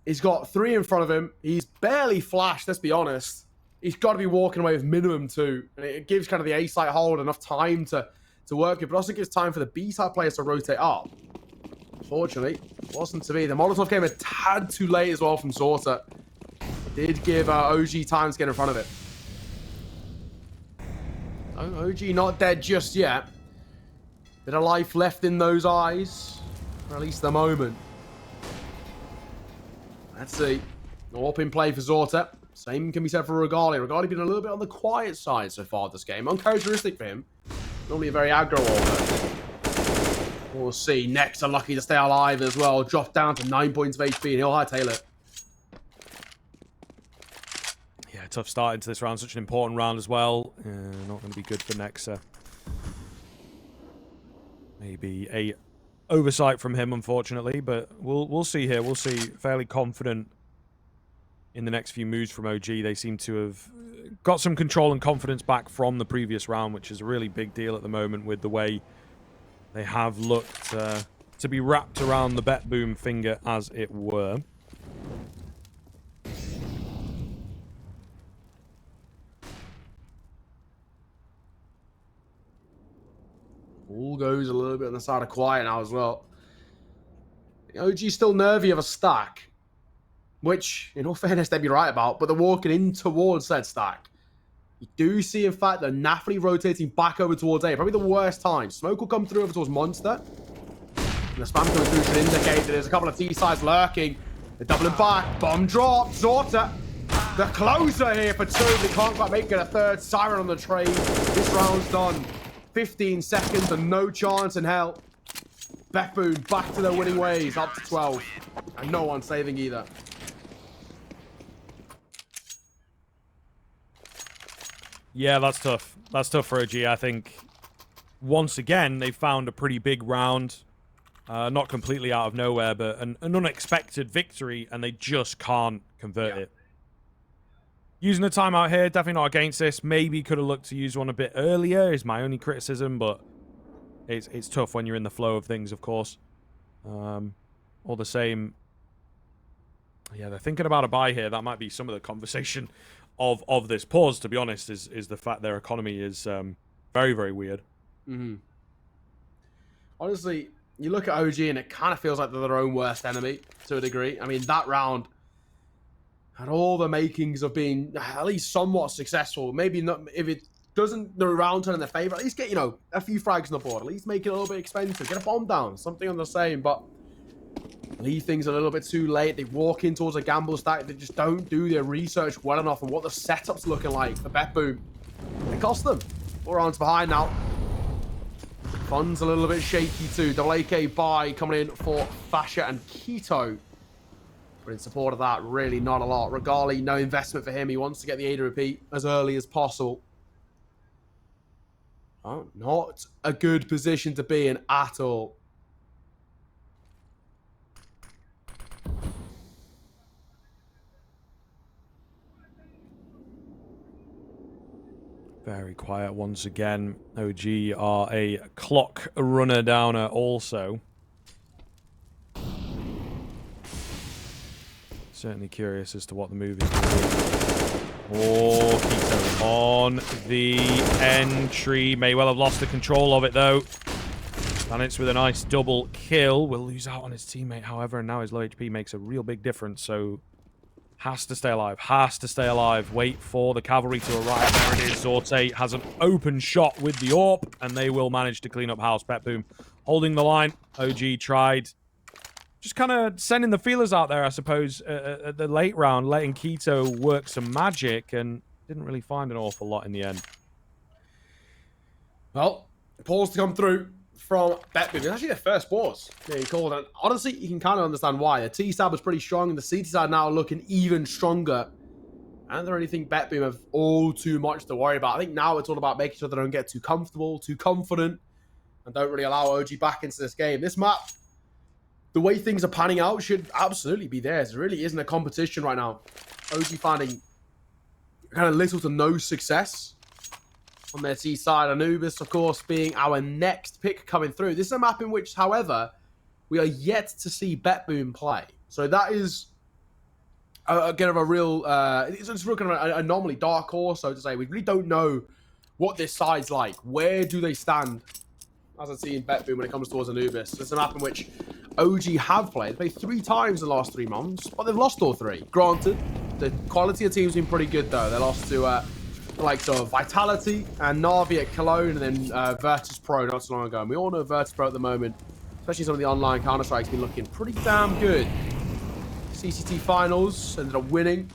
Speaker 1: He's got 3 in front of him. He's barely flashed, let's be honest. He's got to be walking away with minimum 2. And it gives kind of the A-site hold enough time to work it, but also gives time for the B-side players to rotate up. Unfortunately, wasn't to be. The Molotov came a tad too late as well from Sorta. Did give OG time to get in front of it. Oh, OG not dead just yet. Bit of life left in those eyes, for at least the moment. Let's see. All in play for Zorta. Same can be said for Regali. Regali been a little bit on the quiet side so far this game. Uncharacteristic for him. Normally a very aggro order. We'll see. Next, unlucky to stay alive as well. Dropped down to 9 points of HP, and he'll hightail it.
Speaker 2: Yeah, tough start into this round. Such an important round as well. Not going to be good for Nexa. Maybe a oversight from him, unfortunately, but we'll see here. We'll see. Fairly confident in the next few moves from OG. They seem to have got some control and confidence back from the previous round, which is a really big deal at the moment with the way they have looked to be wrapped around the BetBoom finger, as it were.
Speaker 1: All goes a little bit on the side of quiet now as well. OG's still nervy of a stack, which, in all fairness, they'd be right about, but they're walking in towards said stack. You do see, in fact, that Nafany rotating back over towards A. Probably the worst time. Smoke will come through over towards Monster. And the spam coming through should indicate that there's a couple of T-sides lurking. They're doubling back. Bomb drop. Zorta. The closer here for 2. They can't quite make it a third. Siren on the trade. This round's done. 15 seconds and no chance in hell. BetBoom back to their winning ways. Up to 12. And no one saving either.
Speaker 2: Yeah, that's tough. That's tough for OG. I think once again they found a pretty big round, not completely out of nowhere, but an unexpected victory, and they just can't convert it. Using the timeout here, definitely not against this. Maybe could have looked to use one a bit earlier is my only criticism, but it's tough when you're in the flow of things, of course. All the same, yeah, they're thinking about a buy here. That might be some of the conversation of this pause, to be honest, is the fact their economy is very, very weird.
Speaker 1: Mm-hmm. Honestly, you look at OG and it kind of feels like they're their own worst enemy to a degree. I mean, that round had all the makings of being at least somewhat successful. Maybe not, if it doesn't the round turn in their favor, at least get, a few frags on the board. At least make it a little bit expensive. Get a bomb down, something on the same, but leave things a little bit too late. They walk in towards a gamble stack. They just don't do their research well enough on what the setup's looking like for BetBoom. It cost them. 4 rounds behind now. Fun's a little bit shaky too. Double AK buy coming in for Fasha and Keto. But in support of that, really not a lot. Regali, no investment for him. He wants to get the A to repeat as early as possible. Oh, not a good position to be in at all.
Speaker 2: Very quiet once again. OG are a clock runner downer also. Certainly curious as to what the move is going to be. Oh, Keto on the entry. May well have lost the control of it though. Planets with a nice double kill. Will lose out on his teammate, however, and now his low HP makes a real big difference, so has to stay alive. Has to stay alive. Wait for the cavalry to arrive. There it is. Zorte has an open shot with the AWP, and they will manage to clean up house. BetBoom holding the line. OG tried just kind of sending the feelers out there, I suppose, at the late round, letting Keto work some magic, and didn't really find an awful lot in the end.
Speaker 1: Well, pause to come through from BetBoom. It's actually their first pause being called, and honestly, you can kind of understand why. The T side was pretty strong, and the CT side now looking even stronger. I don't really think BetBoom have all too much to worry about. I think now it's all about making sure they don't get too comfortable, too confident, and don't really allow OG back into this game. This map, the way things are panning out, should absolutely be theirs. There really isn't a competition right now. OG finding kind of little to no success on their T side. Anubis, of course, being our next pick coming through. This is a map in which, however, we are yet to see BetBoom play. So that is kind of a real, it's real kind of an anomaly, dark horse, so to say. We really don't know what this side's like. Where do they stand as a team BetBoom when it comes towards Anubis? It's a map in which OG have played. They played 3 times in the last 3 months, but they've lost all 3. Granted, the quality of the team's been pretty good, though. They lost to the likes of Vitality and Navi at Cologne, and then Virtus Pro not so long ago. And we all know Virtus Pro at the moment, especially some of the online Counter-Strike's been looking pretty damn good. CCT Finals ended up winning.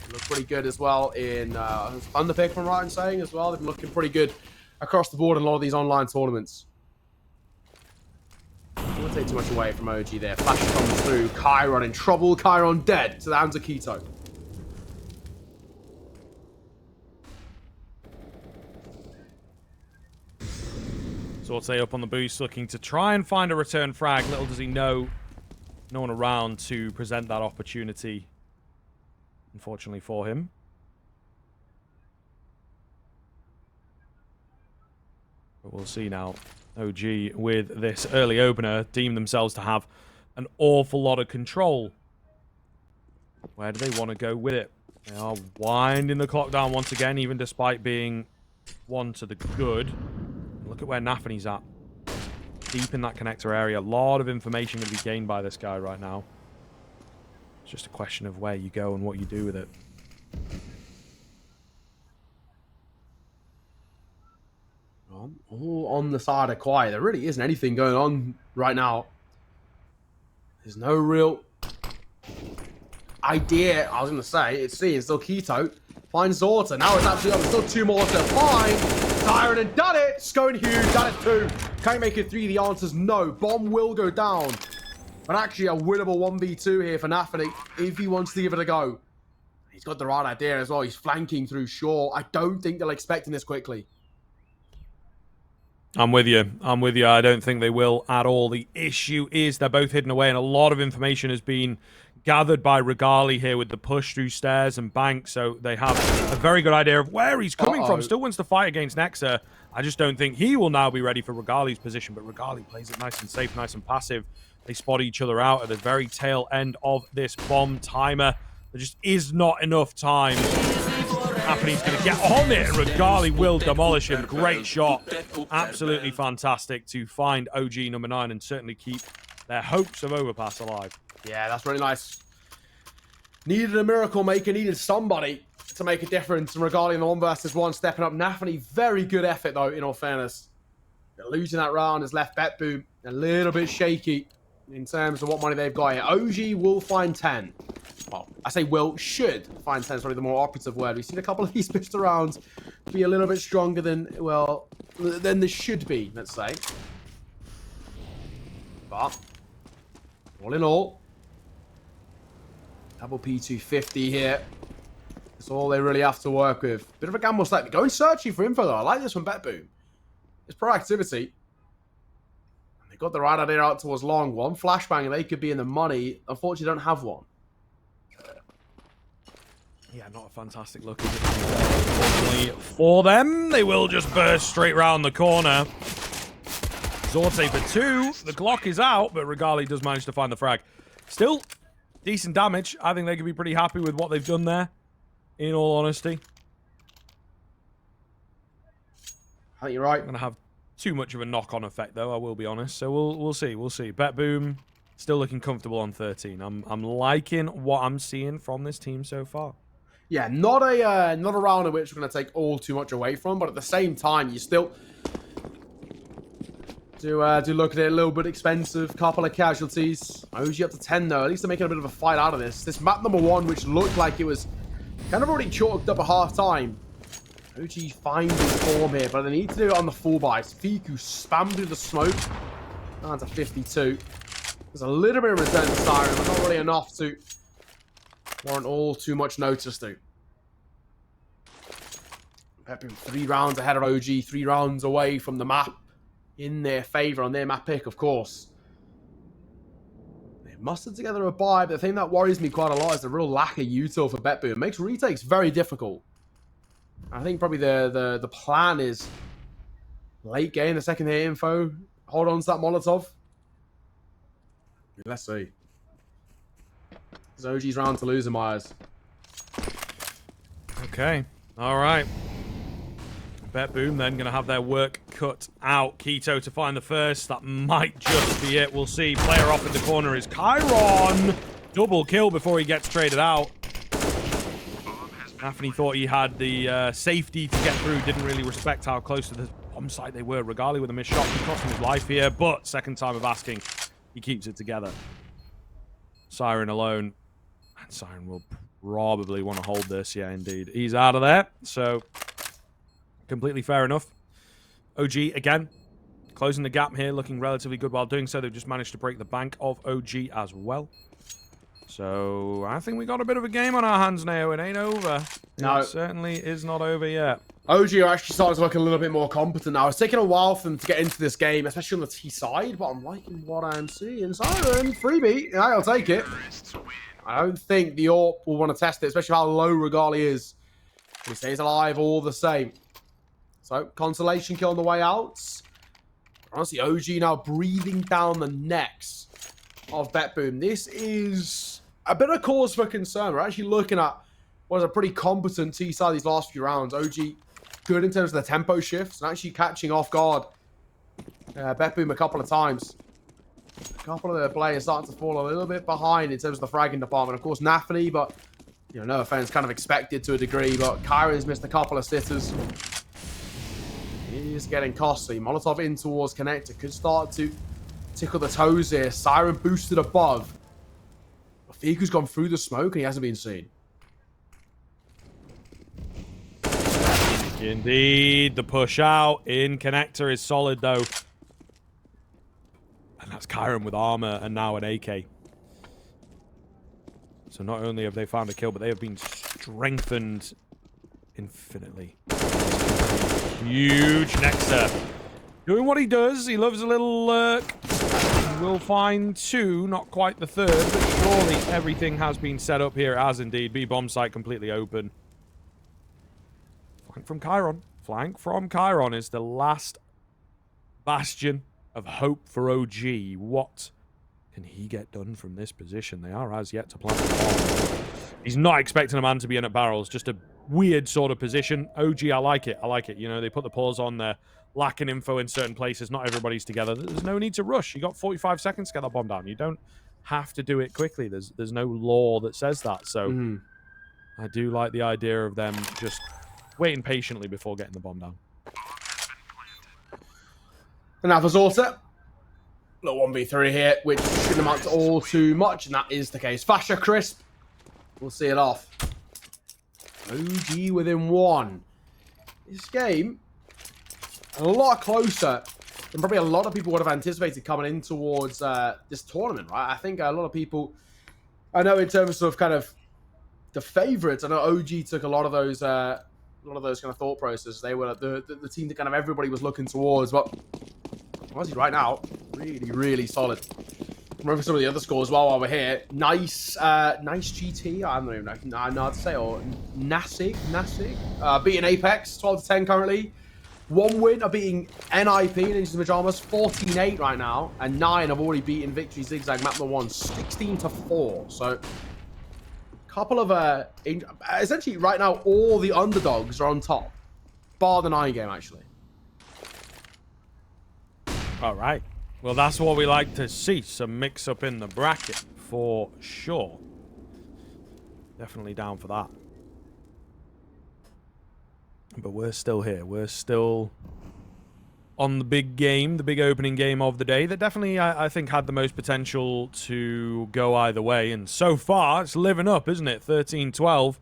Speaker 1: They look pretty good as well in Underpick, if I'm right in saying, as well. They've been looking pretty good across the board in a lot of these online tournaments. I won't take too much away from OG there. Flash comes through. Chiron in trouble. Chiron dead to the hands of Keto.
Speaker 2: Sorte up on the boost, looking to try and find a return frag. Little does he know, no one around to present that opportunity, unfortunately for him. But we'll see now. OG, with this early opener, deem themselves to have an awful lot of control. Where do they want to go with it? They are winding the clock down once again, even despite being 1 to the good. Look at where Nafany's at. Deep in that connector area. A lot of information going to be gained by this guy right now. It's just a question of where you go and what you do with it.
Speaker 1: All on the side of quiet. There really isn't anything going on right now. There's no real idea. I was going to say, it's still Keto. Finds Zorta. Now it's actually up. Still 2 more to find. Siren and done it. Sko and Hugh done it too. Can he make it 3? The answer's no. Bomb will go down. But actually a winnable 1v2 here for Nafany if he wants to give it a go. He's got the right idea as well. He's flanking through shore. I don't think they're expecting this quickly.
Speaker 2: I'm with you. I'm with you. I don't think they will at all. The issue is they're both hidden away, and a lot of information has been gathered by Regali here with the push through stairs and bank, so they have a very good idea of where he's coming from. Still wants to fight against Nexa. I just don't think he will now be ready for Regali's position, but Regali plays it nice and safe, nice and passive. They spot each other out at the very tail end of this bomb timer. There just is not enough time. He's going to get on it, and Regali will demolish him. Great shot. Absolutely fantastic to find OG number 9 and certainly keep their hopes of Overpass alive.
Speaker 1: Yeah, that's really nice. Needed a miracle maker, needed somebody to make a difference. And Regali in the 1 versus 1, stepping up. Nafany, very good effort though, in all fairness. Losing that round has left BetBoom a little bit shaky in terms of what money they've got here. OG will find 10. Well, I say will, should find 10 is probably the more operative word. We've seen a couple of these pistol rounds be a little bit stronger than, well, than they should be, let's say. But, all in all, double P250 here. That's all they really have to work with. Bit of a gamble slightly. Going searching for info though. I like this from BetBoom. It's proactivity. And they got the right idea out towards long. One flashbang and they could be in the money. Unfortunately, don't have one.
Speaker 2: Yeah, not a fantastic look, is it? Unfortunately for them, they will just burst straight round the corner. Zorte for 2. The Glock is out, but Regali does manage to find the frag. Still, decent damage. I think they could be pretty happy with what they've done there, in all honesty.
Speaker 1: I think you're right.
Speaker 2: Going to have too much of a knock-on effect, though, I will be honest. So we'll see. We'll see. BetBoom still looking comfortable on 13. I'm liking what I'm seeing from this team so far.
Speaker 1: Yeah, not a round in which we're going to take all too much away from, but at the same time, you still do look at it a little bit expensive. Couple of casualties. OG up to 10 though. At least they're making a bit of a fight out of this. This map number 1, which looked like it was kind of already chalked up at half time. OG finding form here, but they need to do it on the full buys. Fiku spammed through the smoke. Down to 52. There's a little bit of return to Siren, but not really enough to warrant all too much notice, though. BetBoom 3 rounds ahead of OG, 3 rounds away from the map in their favor on their map pick, of course. They mustered together a buy, but the thing that worries me quite a lot is the real lack of util for BetBoom. It makes retakes very difficult. I think probably the plan is late game, the second hit info, hold on to that Molotov. Let's see. It's OG's round to lose in my eyes.
Speaker 2: Okay. All right. BetBoom then going to have their work cut out. Keto to find the first. That might just be it. We'll see. Player off in the corner is Chiron. Double kill before he gets traded out. Anthony thought he had the safety to get through. Didn't really respect how close to the bomb site they were. Regali with a missed shot. He cost him his life here. But second time of asking, he keeps it together. Siren alone. And Siren will probably want to hold this. Yeah, indeed. He's out of there. So, completely fair enough. OG, again, closing the gap here. Looking relatively good while doing so. They've just managed to break the bank of OG as well. So, I think we got a bit of a game on our hands now. It ain't over.
Speaker 1: No.
Speaker 2: It certainly is not over yet.
Speaker 1: OG are actually starting to look a little bit more competent now. It's taken a while for them to get into this game, especially on the T side, but I'm liking what I'm seeing. Siren, freebie. Yeah, I'll take it. I don't think the AWP will want to test it, especially how low Regali is. He stays alive all the same. So, consolation kill on the way out. Honestly, OG now breathing down the necks of BetBoom. This is a bit of cause for concern. We're actually looking at what is a pretty competent T side these last few rounds. OG good in terms of the tempo shifts and actually catching off guard BetBoom a couple of times. A couple of the players starting to fall a little bit behind in terms of the fragging department. Of course, Nafany, but you know, no offense, kind of expected to a degree. But Kyron's missed a couple of sitters. He's getting costly. Molotov in towards connector could start to tickle the toes here. Siren boosted above. Fiku's gone through the smoke and he hasn't been seen.
Speaker 2: Indeed, the push out in connector is solid though. And that's Chiron with armor and now an AK. So not only have they found a kill, but they have been strengthened infinitely. Huge Nexter. Doing what he does. He loves a little lurk. He will find 2, not quite the 3rd, but surely everything has been set up here as indeed. B bomb site completely open. Flank from Chiron. Flank from Chiron is the last bastion of hope for OG. What can he get done from this position? They are as yet to plant the bomb. He's not expecting a man to be in at barrels. Just a weird sort of position. OG, I like it. I like it. You know, they put the pause on there. Lacking info in certain places. Not everybody's together. There's no need to rush. You got 45 seconds to get that bomb down. You don't have to do it quickly. There's no law that says that. So I do like the idea of them just waiting patiently before getting the bomb down.
Speaker 1: And Alpha's all set. Little 1v3 here, which shouldn't amount to all too much, and that is the case. Fasher Crisp. We'll see it off. OG within 1. This game, a lot closer than probably a lot of people would have anticipated coming in towards this tournament, right? I think a lot of people, I know in terms of kind of the favorites, I know OG took a lot of those kind of thought processes. They were the team that kind of everybody was looking towards, but honestly, right now, really, really solid. Remember some of the other scores while we're here. Nice GT. I don't even know how to say, or Nasig. Beating Apex, 12-10 currently. 1 win of beating NIP, Ninjas in Pajamas, 14-8 right now. And 9 have already beaten Victory Zigzag, map number 1, 16-4. So, a couple of, essentially right now, all the underdogs are on top. Bar the 9 game, actually.
Speaker 2: All right. Well, that's what we like to see. Some mix-up in the bracket, for sure. Definitely down for that. But we're still here. We're still on the big game, the big opening game of the day. That definitely, I think, had the most potential to go either way. And so far, it's living up, isn't it? 13-12.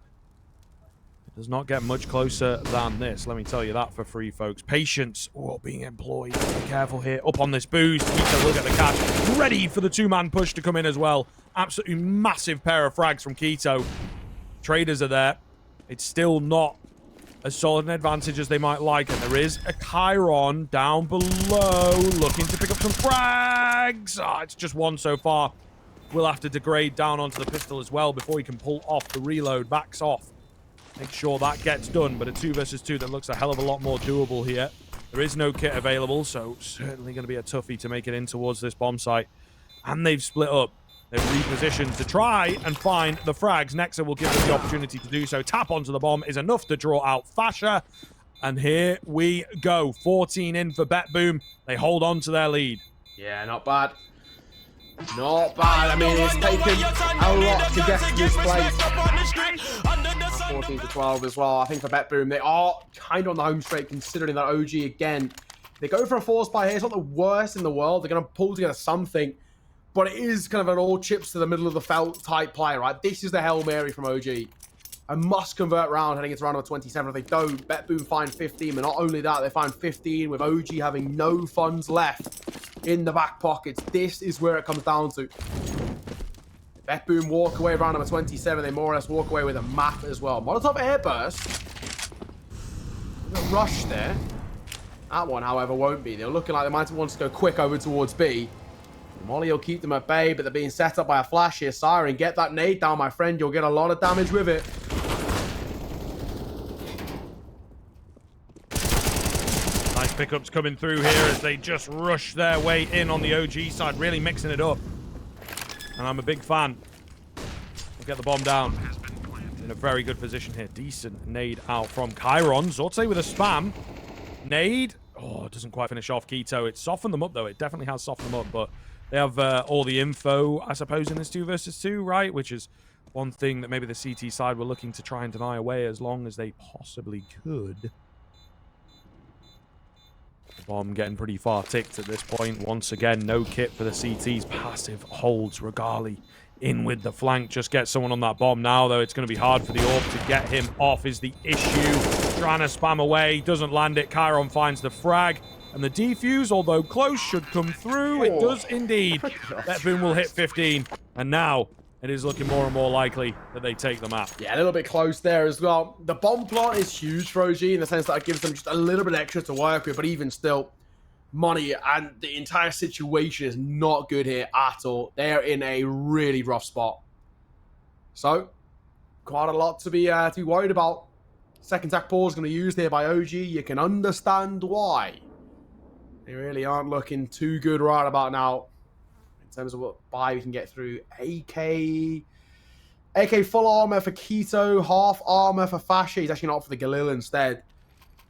Speaker 2: Does not get much closer than this. Let me tell you that for free, folks. Patience. Oh, being employed. Be careful here. Up on this boost. Keto will get the catch. Ready for the 2-man push to come in as well. Absolutely massive pair of frags from Keto. Traders are there. It's still not as solid an advantage as they might like. And there is a Chiron down below looking to pick up some frags. It's just one so far. We'll have to degrade down onto the pistol as well before he can pull off the reload. Backs off. Make sure that gets done. But a 2 versus 2 that looks a hell of a lot more doable here. There is no kit available, so certainly going to be a toughie to make it in towards this bomb site. And they've split up. They've repositioned to try and find the frags. Nexa will give them the opportunity to do so. Tap onto the bomb is enough to draw out Fasher. And here we go. 14 in for BetBoom. They hold on to their lead.
Speaker 1: Yeah, not bad. Not bad. I mean, it's taken a lot to get to this place. 14 to 12 as well. I think for BetBoom, they are kind of on the home straight considering that OG again. They go for a force buy here. It's not the worst in the world. They're going to pull together something. But it is kind of an all chips to the middle of the felt type play, right? This is the Hail Mary from OG. A must convert round heading into round number 27. If they don't, BetBoom find 15. But not only that, they find 15 with OG having no funds left in the back pockets. This is where it comes down to. BetBoom walk away round number 27. They more or less walk away with a map as well. Molotov airburst. A rush there. That one, however, won't be. They're looking like they might want to go quick over towards B. Molly will keep them at bay, but they're being set up by a flash here. Siren, get that nade down, my friend. You'll get a lot of damage with it.
Speaker 2: Nice pickups coming through here as they just rush their way in on the OG side, really mixing it up. And I'm a big fan. We'll get the bomb down. In a very good position here. Decent nade out from Chiron. Zorte with a spam. Nade. Oh, it doesn't quite finish off Keto. It softened them up, though. It definitely has softened them up, but they have all the info, I suppose, in this 2 versus 2, right? Which is one thing that maybe the CT side were looking to try and deny away as long as they possibly could. The bomb getting pretty far ticked at this point. Once again, no kit for the CTs. Passive holds Regali in with the flank. Just get someone on that bomb now, though. It's going to be hard for the Orb to get him off is the issue. Trying to spam away. Doesn't land it. Chiron finds the frag. And the defuse, although close, should come through. It does indeed. BetBoom will hit 15. And now it is looking more and more likely that they take the map.
Speaker 1: Yeah, a little bit close there as well. The bomb plot is huge for OG in the sense that it gives them just a little bit extra to work with. But even still, money and the entire situation is not good here at all. They're in a really rough spot. So, quite a lot to be worried about. Second tack ball is going to be used here by OG. You can understand why. They really aren't looking too good right about now. In terms of what buy we can get through. AK full armor for Keto. Half armor for Fashy. He's actually not for the Galil instead.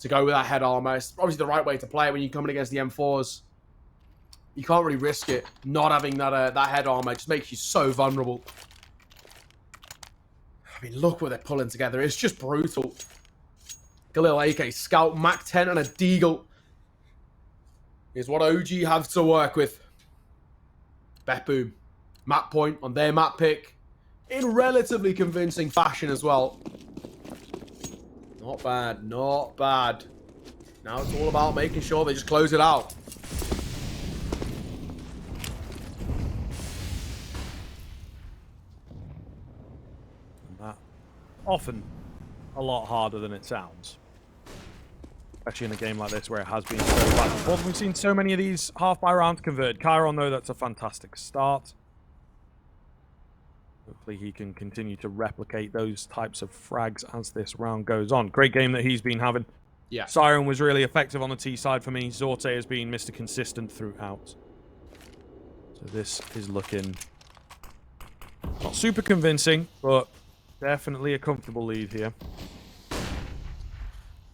Speaker 1: To go with that head armor. It's obviously the right way to play it when you're coming against the M4s. You can't really risk it. Not having that head armor. It just makes you so vulnerable. I mean, look what they're pulling together. It's just brutal. Galil AK, Scout, Mac 10 and a Deagle is what OG have to work with. BetBoom. Map point on their map pick. In relatively convincing fashion as well. Not bad. Not bad. Now it's all about making sure they just close it out.
Speaker 2: That often a lot harder than it sounds. Especially in a game like this where it has been so back and forth. We've seen so many of these half by rounds converted. Chiron, though, that's a fantastic start. Hopefully he can continue to replicate those types of frags as this round goes on. Great game that he's been having.
Speaker 1: Yeah.
Speaker 2: Siren was really effective on the T side for me. Zorte has been Mr. Consistent throughout. So this is looking not super convincing, but definitely a comfortable lead here.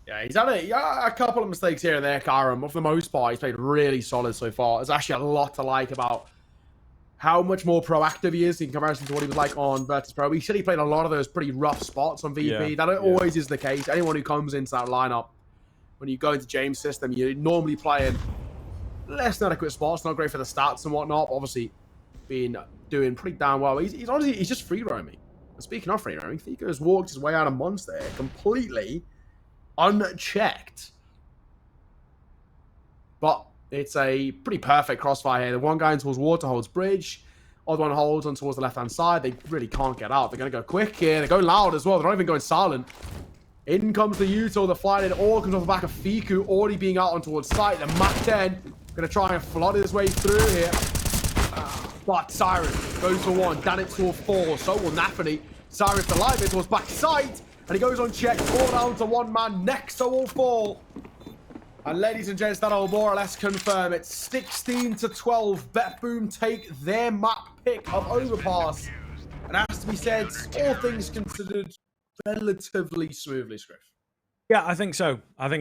Speaker 1: Yeah, he's had a couple of mistakes here and there, Chiron. But for the most part, he's played really solid so far. There's actually a lot to like about how much more proactive he is in comparison to what he was like on Virtus Pro. He said he played a lot of those pretty rough spots on VP. That always is the case. Anyone who comes into that lineup, when you go into James' system, you're normally playing less than adequate spots. Not great for the stats and whatnot. But obviously, doing pretty damn well. He's honestly, he's just free roaming. And speaking of free roaming, Thiko has walked his way out of Monster here completely unchecked. But it's a pretty perfect crossfire here. The one guy in towards water holds bridge. Other one holds on towards the left-hand side. They really can't get out. They're going to go quick here. They're going loud as well. They're not even going silent. In comes the Uto, the flying in, all comes off the back of Fiku, already being out on towards site. The Mac 10 going to try and flood his way through here. But Siren goes for one, Danitz for four, so will Nafany. Siren's alive, it was back sight, and he goes on check, all down to one man, next to all four. And ladies and gents, that'll more or less confirm it. 16-12, BetBoom take their map pick of Overpass. And it has to be said, all things considered, relatively smoothly, Scriff.
Speaker 2: Yeah, I think so. I think